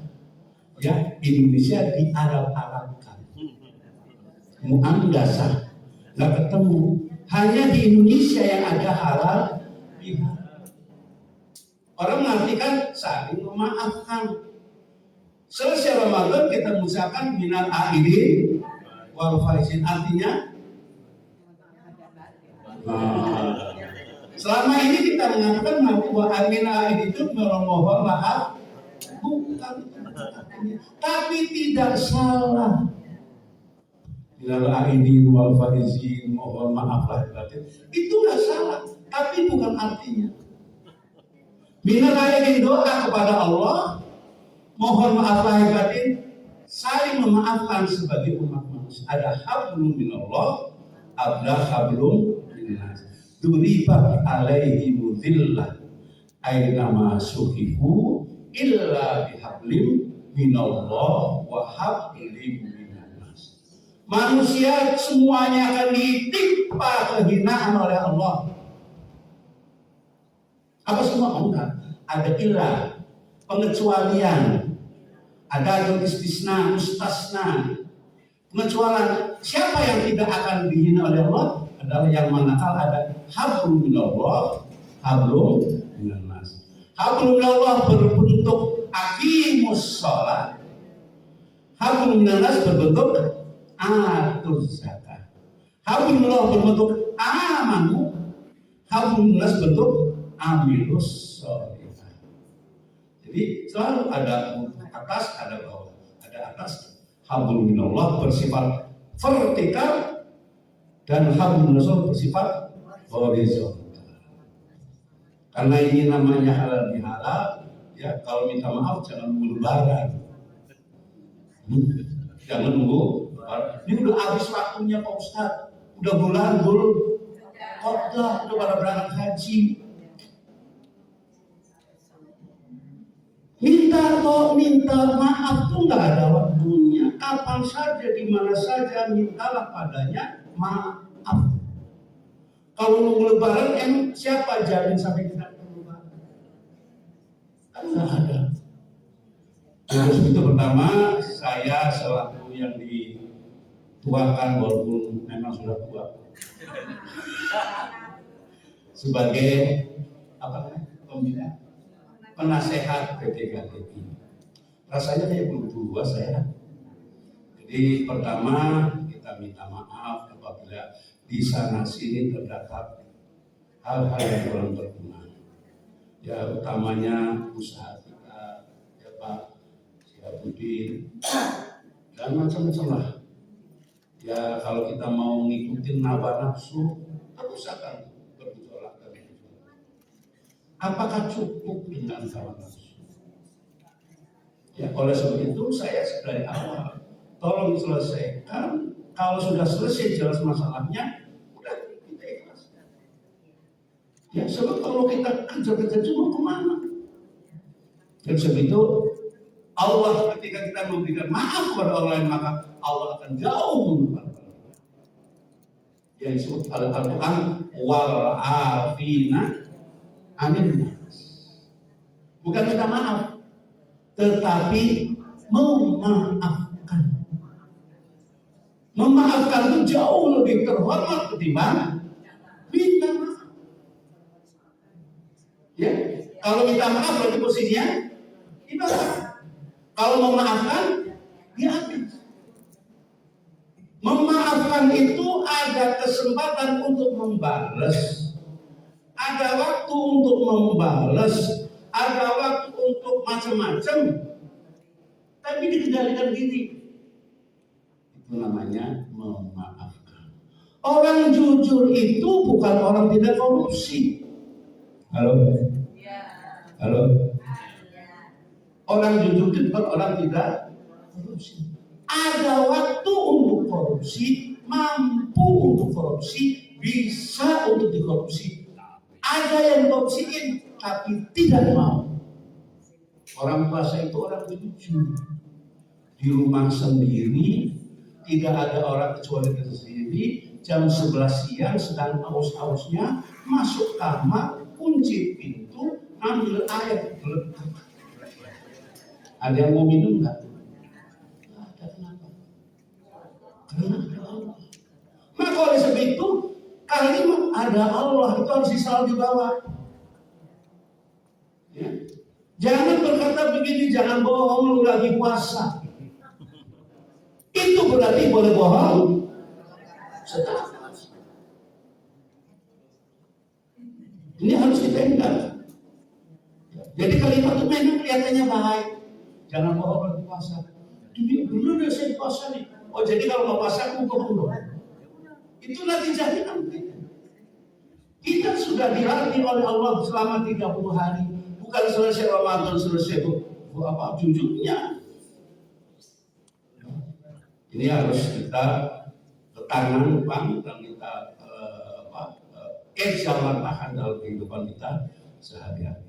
Ya, Indonesia di Arab-Arabkan. Muandasah. Nggak ketemu. Hanya di Indonesia yang ada halal bihalal. Orang mengartikan saling memaafkan. Selesai Ramadan kita mengucapkan minal aidin wal faizin, artinya selama ini kita mengatakan bahwa amin aid itu memohon maaf, bukan artinya, tapi tidak salah. Minal aidin wal faizin, mohon maaf lahir batin, itu nggak salah, tapi bukan artinya. Minal aidin doa kepada Allah, mohon maaf lahir batin, saling memaafkan sebagai umat manusia. Ada hablum minallah, ada hablum minnas. Duribat alaihi mudhillah aynama suhifu illa bihablim minallah wa hablim minnas. Manusia semuanya akan ditimpa kehinaan oleh Allah. Apa semua? Enggak. ada ilah, pengecualian, ada istisna, mustasna, pengecualian. Siapa yang tidak akan dihina oleh Allah adalah yang manakala ada hablum minallah, hablum minannas. Hablum minallah berbentuk aqimus shalah, hablum minannas berbentuk atuz zakat. Hablum minallah berbentuk amanu, hablum minannas berbentuk amilus sholihah. Jadi selalu ada atas, ada bawah, ada atas. Hablum minallah bersifat vertikal dan hablum minannas bersifat horizontal. Karena ini namanya halal bihalal, ya kalau minta maaf jangan nunggu lebaran. Jangan nunggu lebaran. Ini udah habis waktunya Pak Ustadz, udah bulan Qa'dah, udah pada berangkat haji. Minta maaf tuh nggak ada waktunya. Kapan saja, di mana saja, mintalah padanya maaf. Kalau nunggu lebaran, siapa jamin sampai kita nunggu lebaran? Kan nggak ada. Terus itu pertama, saya selaku yang dituakan walaupun memang sudah tua, sebagai pembina, penasehat PPKDI. Rasanya kayak belum tua saya. Jadi pertama kita minta maaf apabila di sana sini terdapat hal-hal yang kurang berguna. Ya utamanya usaha kita, ya Pak Syihbudin, dan macam-macam lah. Ya kalau kita mau ngikutin hawa nafsu, terus akan bergejolak. Apakah cukup dengan hawa nafsu? Ya oleh sebab itu saya dari awal tolong selesaikan. Kalau sudah selesai jelas masalahnya, udah kita ikhlaskan. Ya sebab kalau kita kerja cuma kemana? Dan sebab itu Allah ketika kita memberikan maaf kepada orang lain, maka Allah akan jauh melupakan. Yang disebut Al-Quran wal afina anin nas. Bukan minta maaf, tetapi memaafkan. Memaafkan itu jauh lebih terhormat ketimbang minta maaf. Ya, kalau minta maaf berarti posisinya ibadah. Kalau memaafkan, diambil. Memaafkan itu ada kesempatan untuk membalas, ada waktu untuk membalas, ada waktu untuk macam-macam. Tapi dikendalikan gini. Itu namanya memaafkan. Orang jujur itu bukan orang tidak korupsi. Halo? Halo? Orang jujur itu bukan orang tidak korupsi. Ada waktu untuk korupsi, mampu untuk korupsi, bisa untuk dikorupsi. Ada yang korupsiin tapi tidak mau. Orang puasa itu orang jujur. Di rumah sendiri, tidak ada orang kecuali kita sendiri. Jam 11 siang sedang aus-ausnya, masuk kamar, kunci pintu, ambil air. Ada yang mau minum nggak? Nggak ada. Kenapa? Karena ada Allah. Maka oleh sebab itu, kalimat ada Allah itu harus selalu dibawa. Ya. Jangan berkata begini, jangan bohong, lu lagi puasa. Itu berarti boleh bohong. Ini harus dipendam. Jadi kalimat itu memang kelihatannya baik. Jangan bohong lagi puasa. Demi dulu udah saya puasa nih. Oh jadi kalau mau puasa aku bohong. Itu nanti jadi nanti. Kita sudah dilatih oleh Allah selama 30 hari. Bukan selesai Ramadan selesai apa jujurnya. Ini harus kita tangan Bang dan kita ejamatkan dalam kehidupan kita sehari-hari.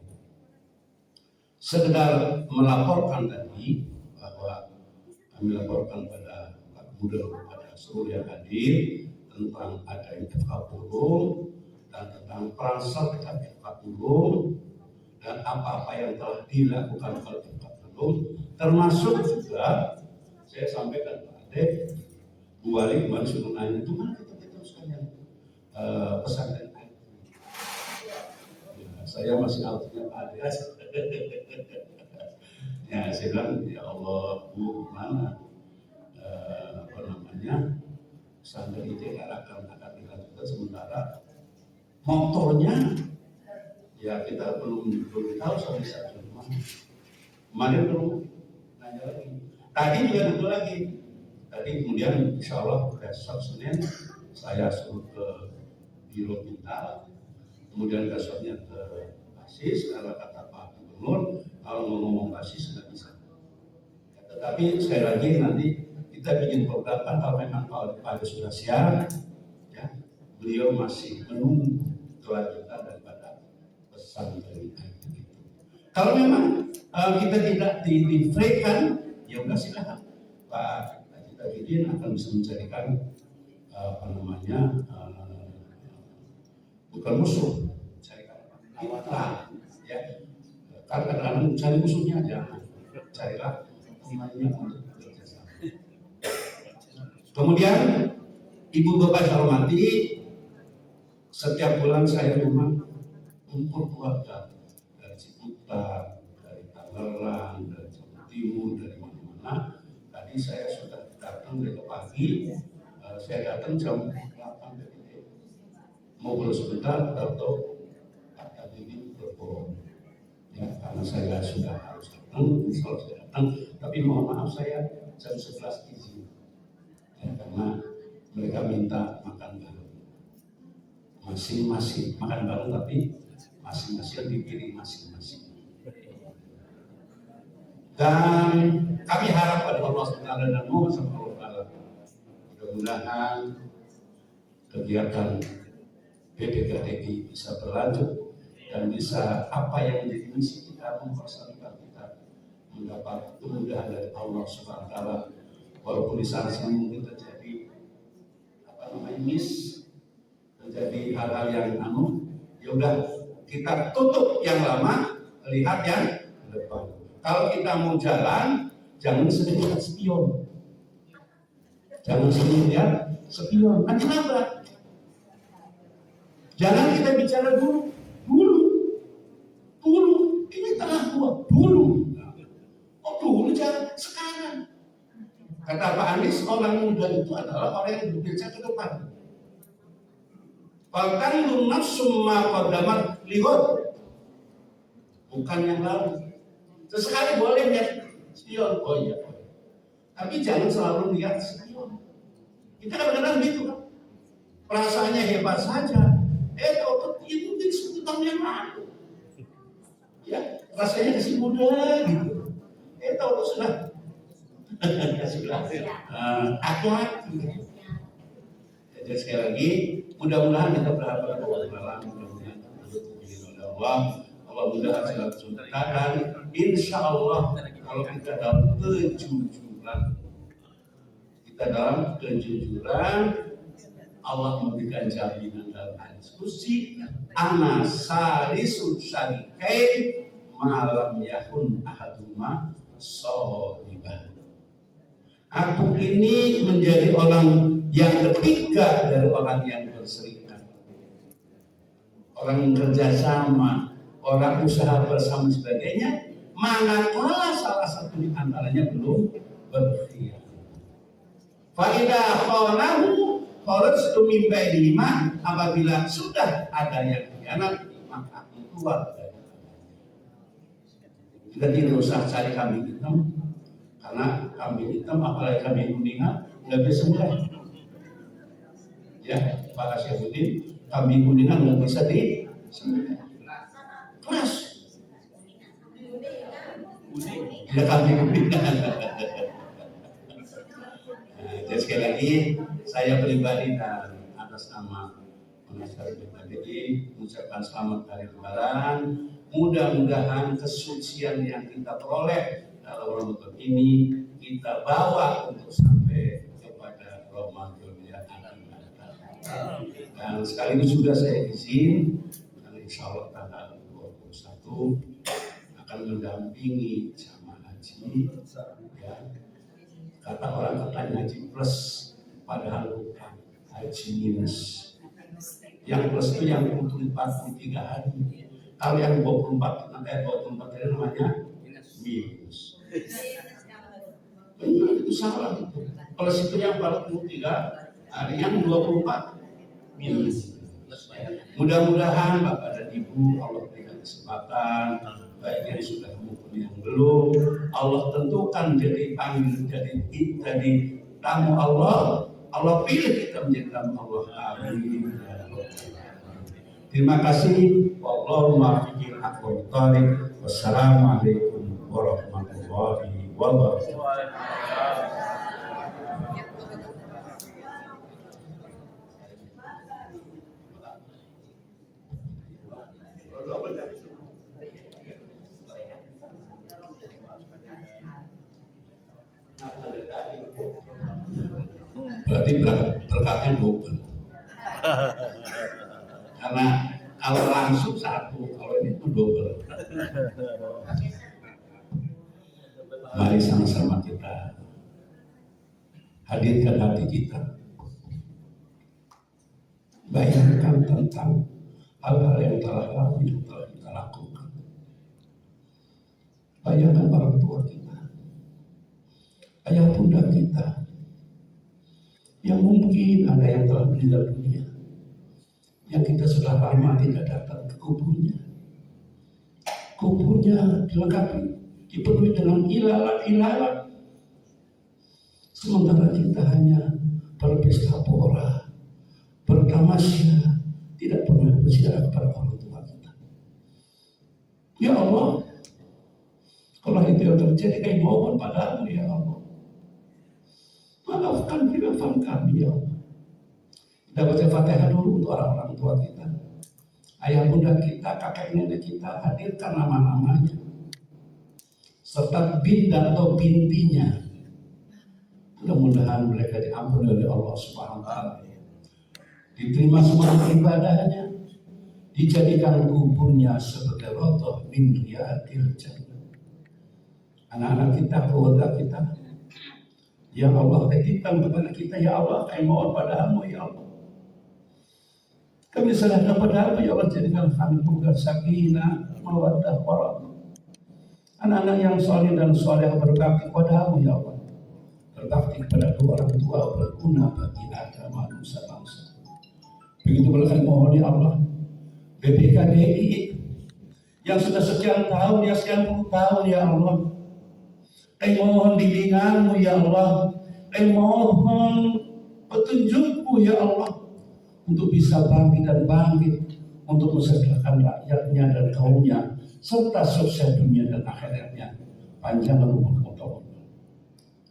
Sekedar melaporkan tadi bahwa kami laporkan pada Pak Gubernur, pada seluruh yang hadir tentang adanya FK Pulung dan tentang peran serta FK Pulung dan apa-apa yang telah dilakukan oleh Pak Belum, termasuk juga saya sampaikan Pak Ade, Bu Wali kemarin suruh nanya, itu mana kita sekalian pesantren IT. Ya, saya masih artinya Pak Ade aja. Ya, saya bilang, ya Allah, Bu, mana pesantren itu akan dilanjutkan sementara motornya ya kita belum tahu sampai saat ini. Kemarin belum nanya lagi. Tadi juga itu lagi. Tadi kemudian insya Allah besok Senin saya suruh ke biro minta, kemudian besoknya ke basis. Kalau kata Pak Gubernur, kalau mau ngomong basis nggak bisa. Ya, tetapi sekali lagi nanti kita bikin program kan kalau memang Pak sudah siap, ya beliau masih menunggu kelanjutan daripada pesan dari itu. Kalau memang kita tidak di-freekan, ya udah silakan Pak Haji Tajudin akan bisa mencarikan bukan musuh, carikan kita, ya. Karena kadang-kadang cari musuhnya jangan, carilah temannya untuk bekerjasama. Kemudian Ibu Bapak saya hormati, setiap bulan saya memang kumpul keluarga dari Ciputat, dari Tangerang, dari Jawa Timur, dari mana-mana. Tadi saya sudah datang dari pagi, saya datang jam 8 dari ngobrol sebentar atau Pak Tajudin berbohong. Ya, karena saya sudah harus datang, kalau saya datang, tapi mohon maaf saya jam 11 izin. Ya, karena mereka minta makan bareng, masing-masing makan bareng tapi masing-masing dipiring masing-masing. Dan kami harap pada Allah Subhanahu wa Ta'ala, mudah-mudahan kegiatan PPKDI bisa berlanjut dan bisa apa yang menjadi misi kita mempersatukan kita mendapat kemudahan dari Allah Subhanahu wa Ta'ala. Walaupun di sana mungkin terjadi terjadi hal-hal yang ya udah kita tutup yang lama, lihat yang depan. Kalau kita mau jalan, jangan sering lihat spion, jangan sering lihat spion, nanti nabrak. Jangan kita bicara dulu, ini telah tua, dulu jangan sekarang. Kata Pak Anies, orang muda itu adalah orang yang berbicara ke depan. Bahkan nafsum ma qaddamat lihat, bukan yang lalu. Sesekali boleh lihat spion, oh iya. Tapi jangan selalu lihat spion. Kita kadang-kadang gitu kan. Perasaannya hebat saja. Itu 10 tahun yang lalu. Ya, rasanya masih muda gitu. Tahu sudah. Hati-hati. Jadi sekali lagi, mudah-mudahan kita berharap pada Allah, mudah-mudahan Allah mudah dan insya Allah kalau kita dalam kejujuran, Allah memberikan jaminan dalam diskusi ana salisul syarikain malam yakun ahaduma sholiban. Aku ini menjadi orang yang ketiga dari orang yang berserikat, orang yang kerjasama, orang usaha bersama sebagainya, manakala salah satu di antaranya belum berkhianat. Faidah khanahu kharajtu min bainihima, apabila sudah ada yang khianat maka aku keluar dari kita tidak usah cari kambing hitam, karena kambing hitam apalagi kambing kuningan nggak bisa mulai. Ya, Pak Syafuddin, kambing kuningan nggak bisa disembelih. Keras. Ya kambing kuningan. Jadi sekali lagi saya pribadi dan atas nama Penasihat PPKDI mengucapkan selamat hari Lebaran. Mudah-mudahan kesucian yang kita peroleh dalam Ramadan ini kita bawa untuk sampai kepada Ramadan yang akan datang. Dan sekaligus juga saya izin, insya Allah tanggal 21 akan mendampingi jamaah haji, ya. Kata orang katanya haji plus, padahal bukan, haji minus. Yang plus itu yang untuk 43 hari. Kalau yang 24 hari namanya minus. Benar, itu salah itu. Plus itu yang 43 hari, yang 24 minus. Mudah-mudahan Bapak dan Ibu Allah berikan kesempatan, baik yang sudah maupun yang belum, Allah tentukan jadi tamu Allah. Allah pilih kita menjadi tamu Allah. Amin. Terima kasih. Wallahumma fiqil haqqul thariq. Wassalamualaikum warahmatullahi wabarakatuh. Berarti berkatnya double. Karena kalau langsung satu, kalau ini itu double. Mari sama-sama kita hadirkan hati kita, bayangkan tentang hal-hal yang telah kita lakukan. Bayangkan orang tua kita, ayah bunda kita, yang mungkin ada yang telah meninggal dunia, yang kita sudah lama tidak datang ke kuburnya. Kuburnya dilengkapi, dipenuhi dengan ilalat. Sementara kita hanya berpesta pora, bertamasya, tidak pernah berbicara kepada orang tua kita. Ya Allah, kalau itu yang terjadi, kami mohon padamu ya Allah, maafkan khilafan kami ya Allah. Kita baca Fatihah dulu untuk orang-orang tua kita, ayah bunda kita, kakek nenek kita, hadirkan nama-namanya serta bin dan atau bintinya. Mudah-mudahan mereka diampuni oleh Allah Subhanahu wa taala, diterima semua ibadahnya, dijadikan kuburnya sebagai rodoh min riyadil jannah. Anak-anak kita, keluarga kita, ya Allah, titipkan kepada kita ya Allah, kami mohon padamu ya Allah, kami serahkan padamu ya Allah, jadikan kami keluarga sakinah, mawaddah, warahmah, anak-anak yang saleh dan saleh berbakti padamu ya Allah, berbakti kepada kedua orang tua, berguna bagi agama nusa bangsa. Begitu pula kami mohon ya Allah, BPKDI yang sudah sekian tahun, ya sekian puluh tahun ya Allah, kami mohon bimbinganmu ya Allah, kami mohon petunjukmu ya Allah, untuk bisa bangkit untuk mensejahterakan rakyatnya dan kaumnya, serta sukses dunia dan akhiratnya. Panjangkan umur kota,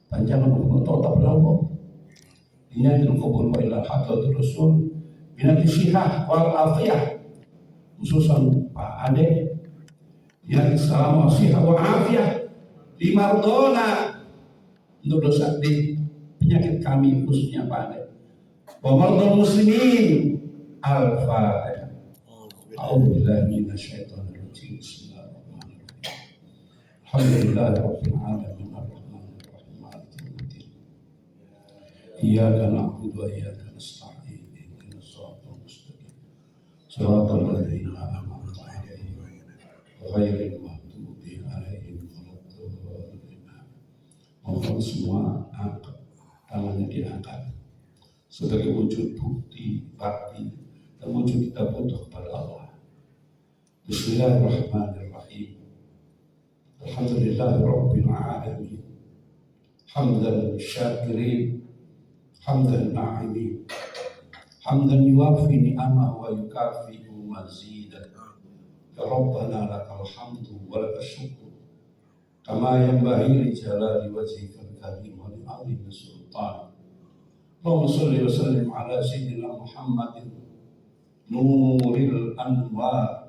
panjangkan umur kota berlalu. Ini adalah kubur wa ila hadratul rasul binati syihah wal afiyah, khususan Pak Ade, ya salam syihah wa afiyah di mardona, untuk dosa di penyakit kami khususnya Pak Ade, wa mardul muslimin. Al-Fatihah. A'udzubillahi minasyaitonir rajim. Bismillahirrahmanirrahim. Alhamdulillahirabbil alamin arrahmanir rahim maliki yaumiddin. Iyyaka na'budu wa iyyaka nasta'in. Ihdinas siratal mustaqim. Shiratal ladzina an'amta 'alaihim ghairil maghdubi 'alaihim waladdallin. Mohon semua angkat tangannya diangkat sebagai wujud bukti bakti dan wujud kita butuh kepada Allah. Bismillahirrahmanirrahim. Alhamdulillahirabbil alamin. Hamdan syakirin, hamdan na'imin, hamdan yuwafi ni'amahu wa yukafi'u mazidah. Ya Rabbana lakal hamdu wa lakal syukru kama yanbaghi li jalali wajhikal karim wa li 'azimi sultanik. Allahumma shalli wa sallim ala sayyidina Muhammadin nuril anwar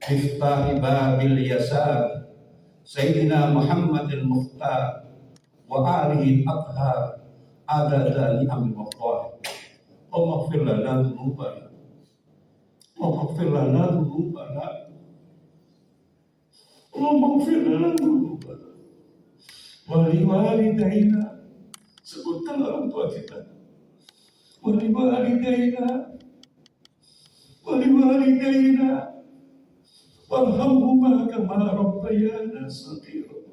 miftahi babil yasar sayyidina Muhammadil mukhtar wa alihi athhar adada ni'amil mukhtar. Allahumma ighfir lana dhunubana, Allahumma ighfir lana dhunubana, Allahumma ighfir lana wali walidaina, sebutkan orang tua kita, wali walidaina, wali walidaina, warhamhuma kama rabbayana shaghira.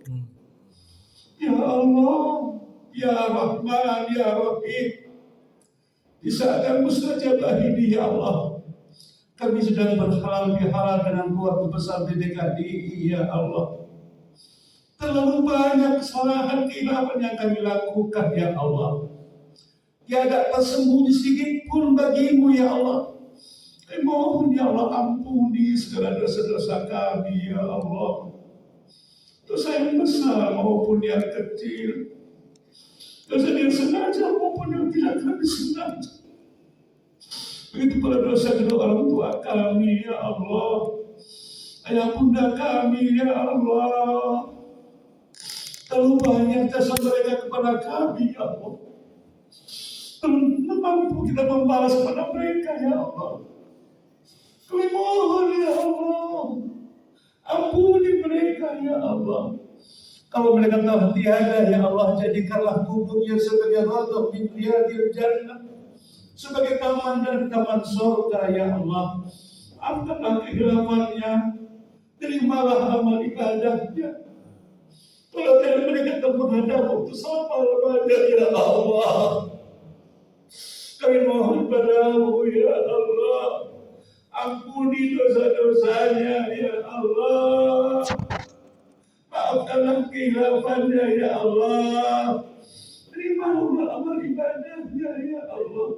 Ya Allah, ya Rahman, ya Rahim, di saat yang mustajabah ini ya Allah, kami sedang berhalal bihalal dengan keluarga besar DKDI ya Allah. Terlalu banyak kesalahan khilafan yang kami lakukan ya Allah. Tiada tersembunyi sedikit pun bagimu ya Allah. Kami mohon ya Allah, ampuni segala dosa-dosa kami ya Allah. Dosa yang besar maupun yang kecil, dosa yang sengaja maupun yang tidak kami sengaja. Begitu pula dosa kedua orang tua kami ya Allah, ayah bunda kami ya Allah. Terlalu banyak jasa mereka kepada kami ya Allah. Belum mampu kita membalas kepada mereka ya Allah. Kami mohon ya Allah, ampuni mereka ya Allah. Kalau mereka telah tiada ya Allah, jadikanlah kuburnya sebagai rodoh min riyadil jannah, sebagai taman dan taman surga ya Allah. Maafkanlah kehilafannya, terimalah amal ibadahnya. Kalau tidak mereka menghadap waktu sama lemahnya ya Allah, kami mohon padamu ya Allah, ampuni dosa-dosanya ya Allah, maafkanlah kehilafannya ya Allah, terimalah amal ibadahnya ya Allah.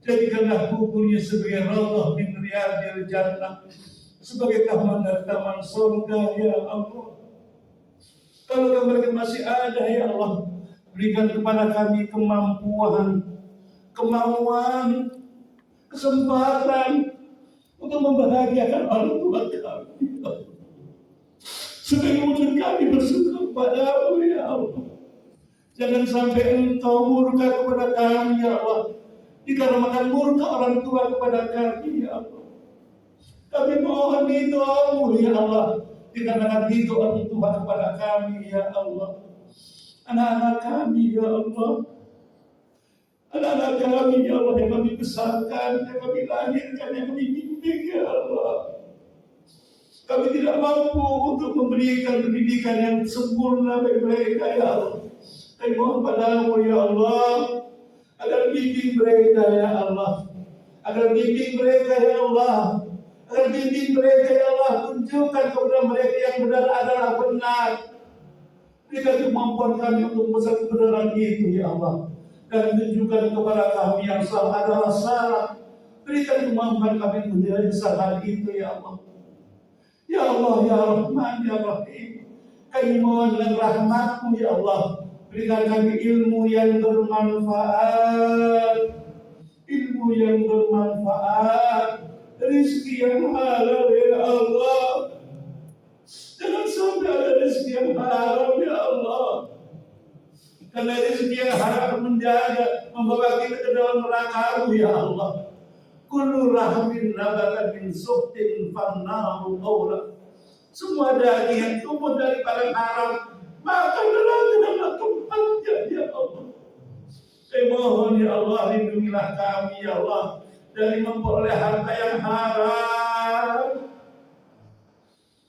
Jadikanlah kuburnya sebagai raudhah min riyadil jannah, sebagai taman dan taman surga ya Allah. Kalau mereka masih ada ya Allah, berikan kepada kami kemampuan, kemauan, kesempatan untuk membahagiakan orang tua kami. Sebagai wujud kami bersyukur padamu ya Allah. Jangan sampai Engkau murka kepada kami ya Allah, dikarenakan murka orang tua kepada kami ya Allah. Kami mohon ridho-Mu ya Allah, dikarenakan ridho orang tua kepada kami ya Allah. Anak-anak kami ya Allah, anak-anak kami ya Allah yang kami besarkan, yang kami lahirkan, yang kami bimbing ya Allah. Kami tidak mampu untuk memberikan pendidikan yang sempurna bagi mereka ya Allah. Kami mohon padamu ya Allah, agar bimbing mereka ya Allah, agar bimbing mereka ya Allah, agar bimbing mereka ya Allah. Tunjukkan kepada mereka yang benar adalah benar. Berikan kemampuan kami untuk membesar kebenaran itu ya Allah, dan tunjukkan kepada kami yang salah adalah salah. Berikan kemampuan kami menjadi salah itu ya Allah. Ya Allah ya Rahman ya Rahim, kami mohon dengan rahmat-Mu ya Allah, berikan kami ilmu yang bermanfaat, ilmu yang bermanfaat, rezeki yang halal ya Allah. Jangan sampai ada rezeki yang haram ya Allah, karena rezeki yang haram menjaga, membawa kita ke dalam neraka-Mu ya Allah. Kullu rahmin nabata min suhtin fannaru awla. Semua daging yang tumbuh dari barang haram, maka neraka adalah tempatnya ya Allah. Saya mohon ya Allah, lindungilah kami ya Allah dari memperoleh harta yang haram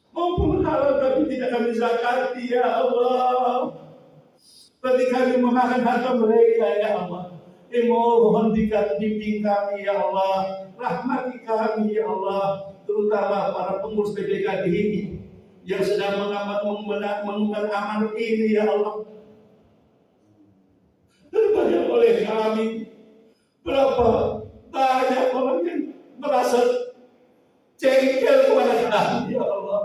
maupun halal tapi tidak kami zakati ya Allah. Berarti kami memakan harta mereka ya Allah. Mohon bimbing kami ya Allah, rahmati kami ya Allah, terutama para pengurus PDKD ini yang sedang mengemban amanat ini ya Allah. Terbanyak oleh kami, berapa banyak orang yang merasa jengkel kepada kami ya Allah.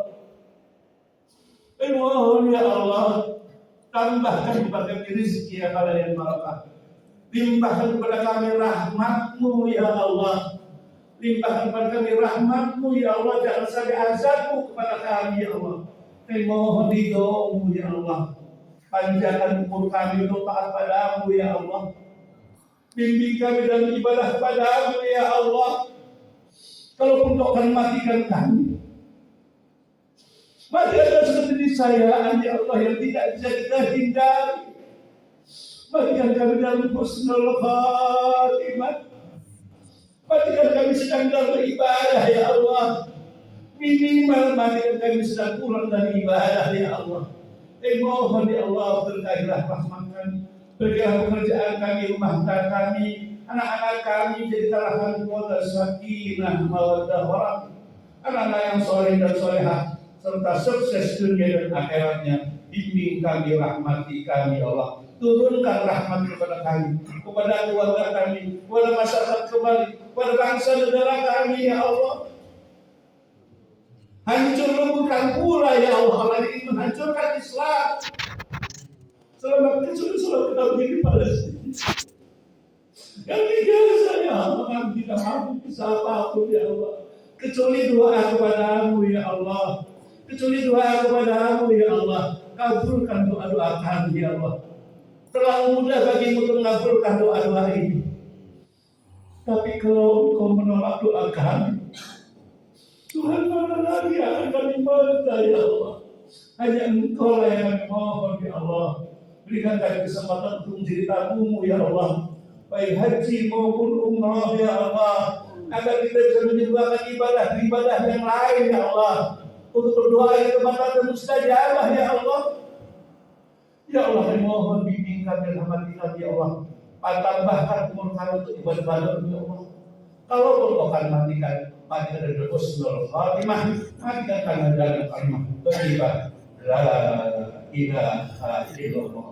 Mohon ya Allah, tambahkan kepada kami rezeki yang halal yang barakah. Limpahkan kepada kami rahmat-Mu ya Allah. Limpahkan kepada kami rahmat-Mu ya Allah. Jangan sampai azab-Mu kepada kami ya Allah. Kami mohon ridho-Mu ya Allah. Panjangkan umur kami untuk taat padamu ya Allah. Bimbing kami dalam ibadah padamu ya Allah. Kalaupun Kau akan matikan kami, Masih ada keniscayaan ya Allah yang tidak bisa kita hindari. Berikan kami dalam husnul khatimah. Berikan kami sedang dalam ibadah ya Allah. Minimal berikan kami sedang pulang dari ibadah ya Allah. Mohon ya Allah berkailah rahmat kami. Berikanlah pekerjaan kami, rumah tangga kami, anak-anak kami jadikanlah kami keluarga sakinah mawaddah warahmah. Anak-anak yang soleh dan solehah serta sukses dunia dan akhiratnya. Bimbing kami, rahmati kami Allah. Turunkan rahmat kepada kami, kepada keluarga kami, kepada masyarakat kembali, kepada bangsa negara kami ya Allah. Hancur leburkan pula ya Allah, Allah ini menghancurkan Islam. Selamat kita menjadi Palestina. Yang biasa ya Allah, kami tidak mampu bisa apapun ya Allah. Kecuali doa kepadamu ya Allah. Kecuali doa kepadamu ya Allah. Kabulkan doa-doa kami ya Allah. Terlalu mudah bagimu untuk mengabulkan doa-doa ini. Tapi kalau Engkau menolak doa kami, Tuhan mana lagi yang akan kami minta ya Allah. Hanya Engkau lah yang kami mohon ya Allah. Berikan kami kesempatan untuk menjadi tamumu ya Allah. Baik haji maupun umrah ya Allah. Agar kita bisa menyembahkan ibadah yang lain ya Allah. Untuk berdoa di tempat yang mustajabah ya Allah. Ya Allah, kami mohon bimbing kami dan rahmati kami ya Allah. Tambahkan umur kami untuk ibadah ya Allah. Kalau Kau akan matikan dari husnul khatimah, matikan kami dalam kalimat thayyibah la ilaha illallah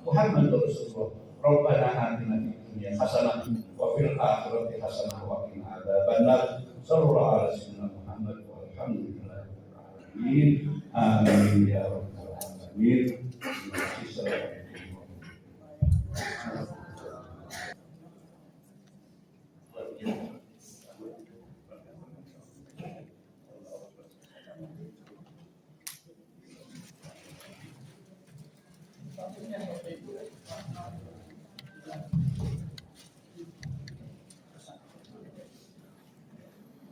Muhammadur Rasulullah. Rabbana atina fid dunya hasanah wa fil akhirati hasanah wa qina adzabannar. Sallallahu alaihi wasallam Muhammad walhamdulillah. Amin ya rabbal alamin.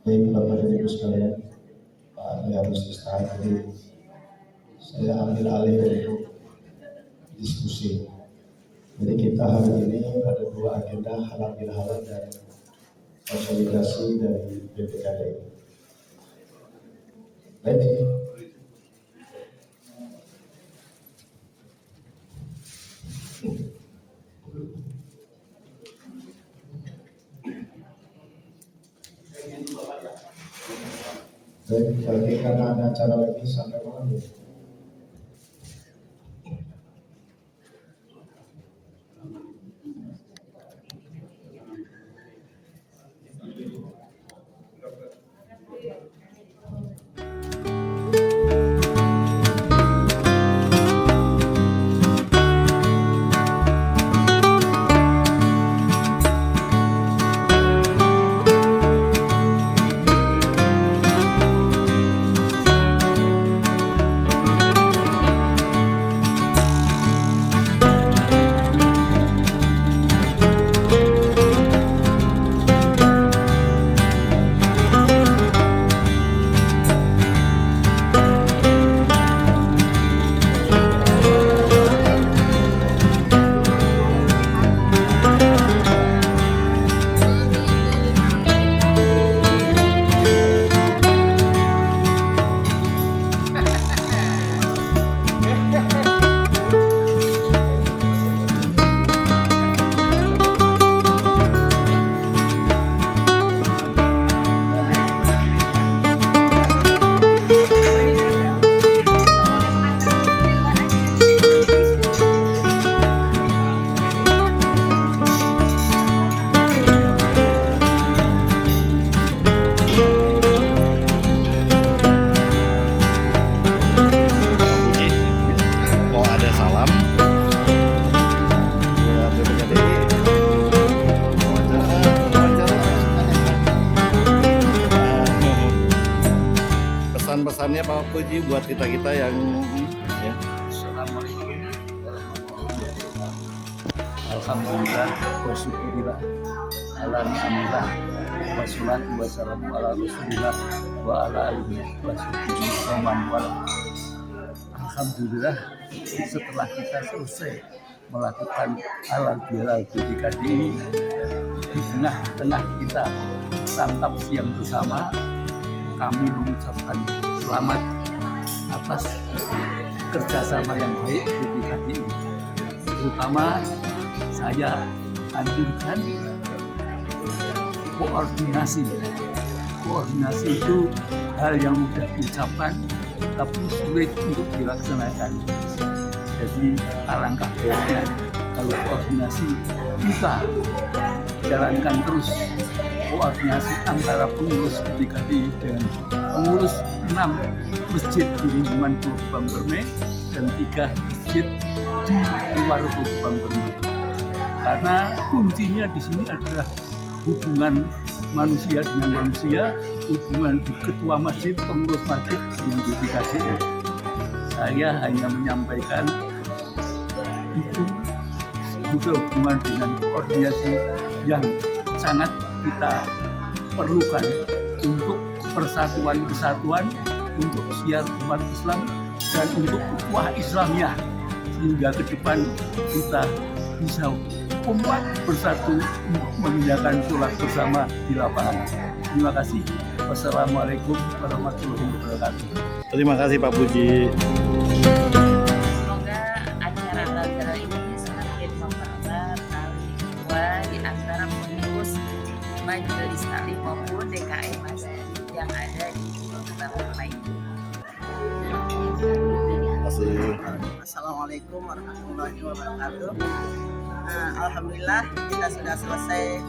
Baik Bapak dan Ibu sekalian, Pak harus istirahat dulu. Saya ambil alih untuk diskusi. Jadi kita hari ini ada dua agenda, halal bihalal dan konsolidasi dari BPKD. Baik. Baik, berarti karena ada acara lagi sampai malam ya. Pesan-pesannya Pak Puji buat kita-kita yang ya. Alhamdulillah wa syukurillah alhamdulillah wassalatu wassalamu ala rasulillah wa ala alihi wa sahbihi wa man wala. alhamdulillah setelah kita selesai melakukan halal bihalal BPKD ini, di tengah-tengah kita santap siang bersama, kami mengucapkan selamat atas kerjasama yang baik BPKD ini. Terutama saya anjurkan koordinasi. Koordinasi itu hal yang mudah diucapkan tapi sulit untuk dilaksanakan. Jadi alangkah baiknya kalau koordinasi kita jalankan terus, koordinasi antara pengurus BPKD dengan pengurus 6 masjid di lingkungan Pulau Gebang Permai dan 3 masjid di luar Pulau Gebang Permai. Karena kuncinya di sini adalah hubungan manusia dengan manusia, hubungan ketua masjid, pengurus masjid dengan BPKD. Saya hanya menyampaikan itu juga hubungan dengan koordinasi yang sangat kita perlukan untuk persatuan kesatuan, untuk siar umat Islam dan untuk ukhuwah Islamiyah, sehingga ke depan kita bisa umat bersatu untuk mengerjakan sholat bersama di lapangan. Terima kasih. Wassalamualaikum warahmatullahi wabarakatuh. Terima kasih Pak Puji. Semoga acara halal ini semakin mempererat tali ukhuwah di antara pengurus Majelis Taklim maupun DKM Masjid yang ada di Pulau Gebang Permai. Terima kasih. Assalamualaikum warahmatullahi wabarakatuh. Alhamdulillah kita sudah selesai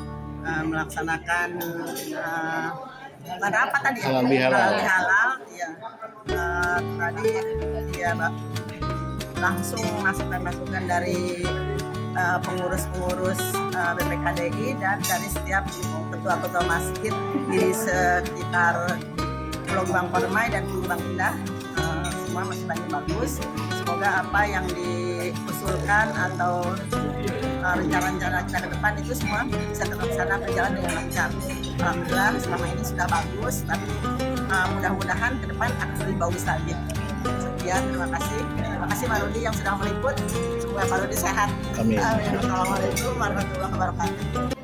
melaksanakan pada apa tadi? Halal bihalal. Ya. Tadi ya langsung masukan dari pengurus-pengurus BPKDI dan dari setiap ketua-ketua masjid di sekitar Pulau Gebang Permai dan Pulau Gebang Indah. Semua masukannya bagus. Semoga apa yang diusulkan atau rencana-rencana kita ke depan itu semua bisa terlaksana berjalan dengan lancar. Alhamdulillah selama ini sudah bagus, tapi mudah-mudahan ke depan akan lebih bagus lagi. Sekian, terima kasih. Terima kasih Pak Rudi yang sudah meliput. Semoga Pak Rudi sehat. Amin. Assalamualaikum warahmatullahi wabarakatuh.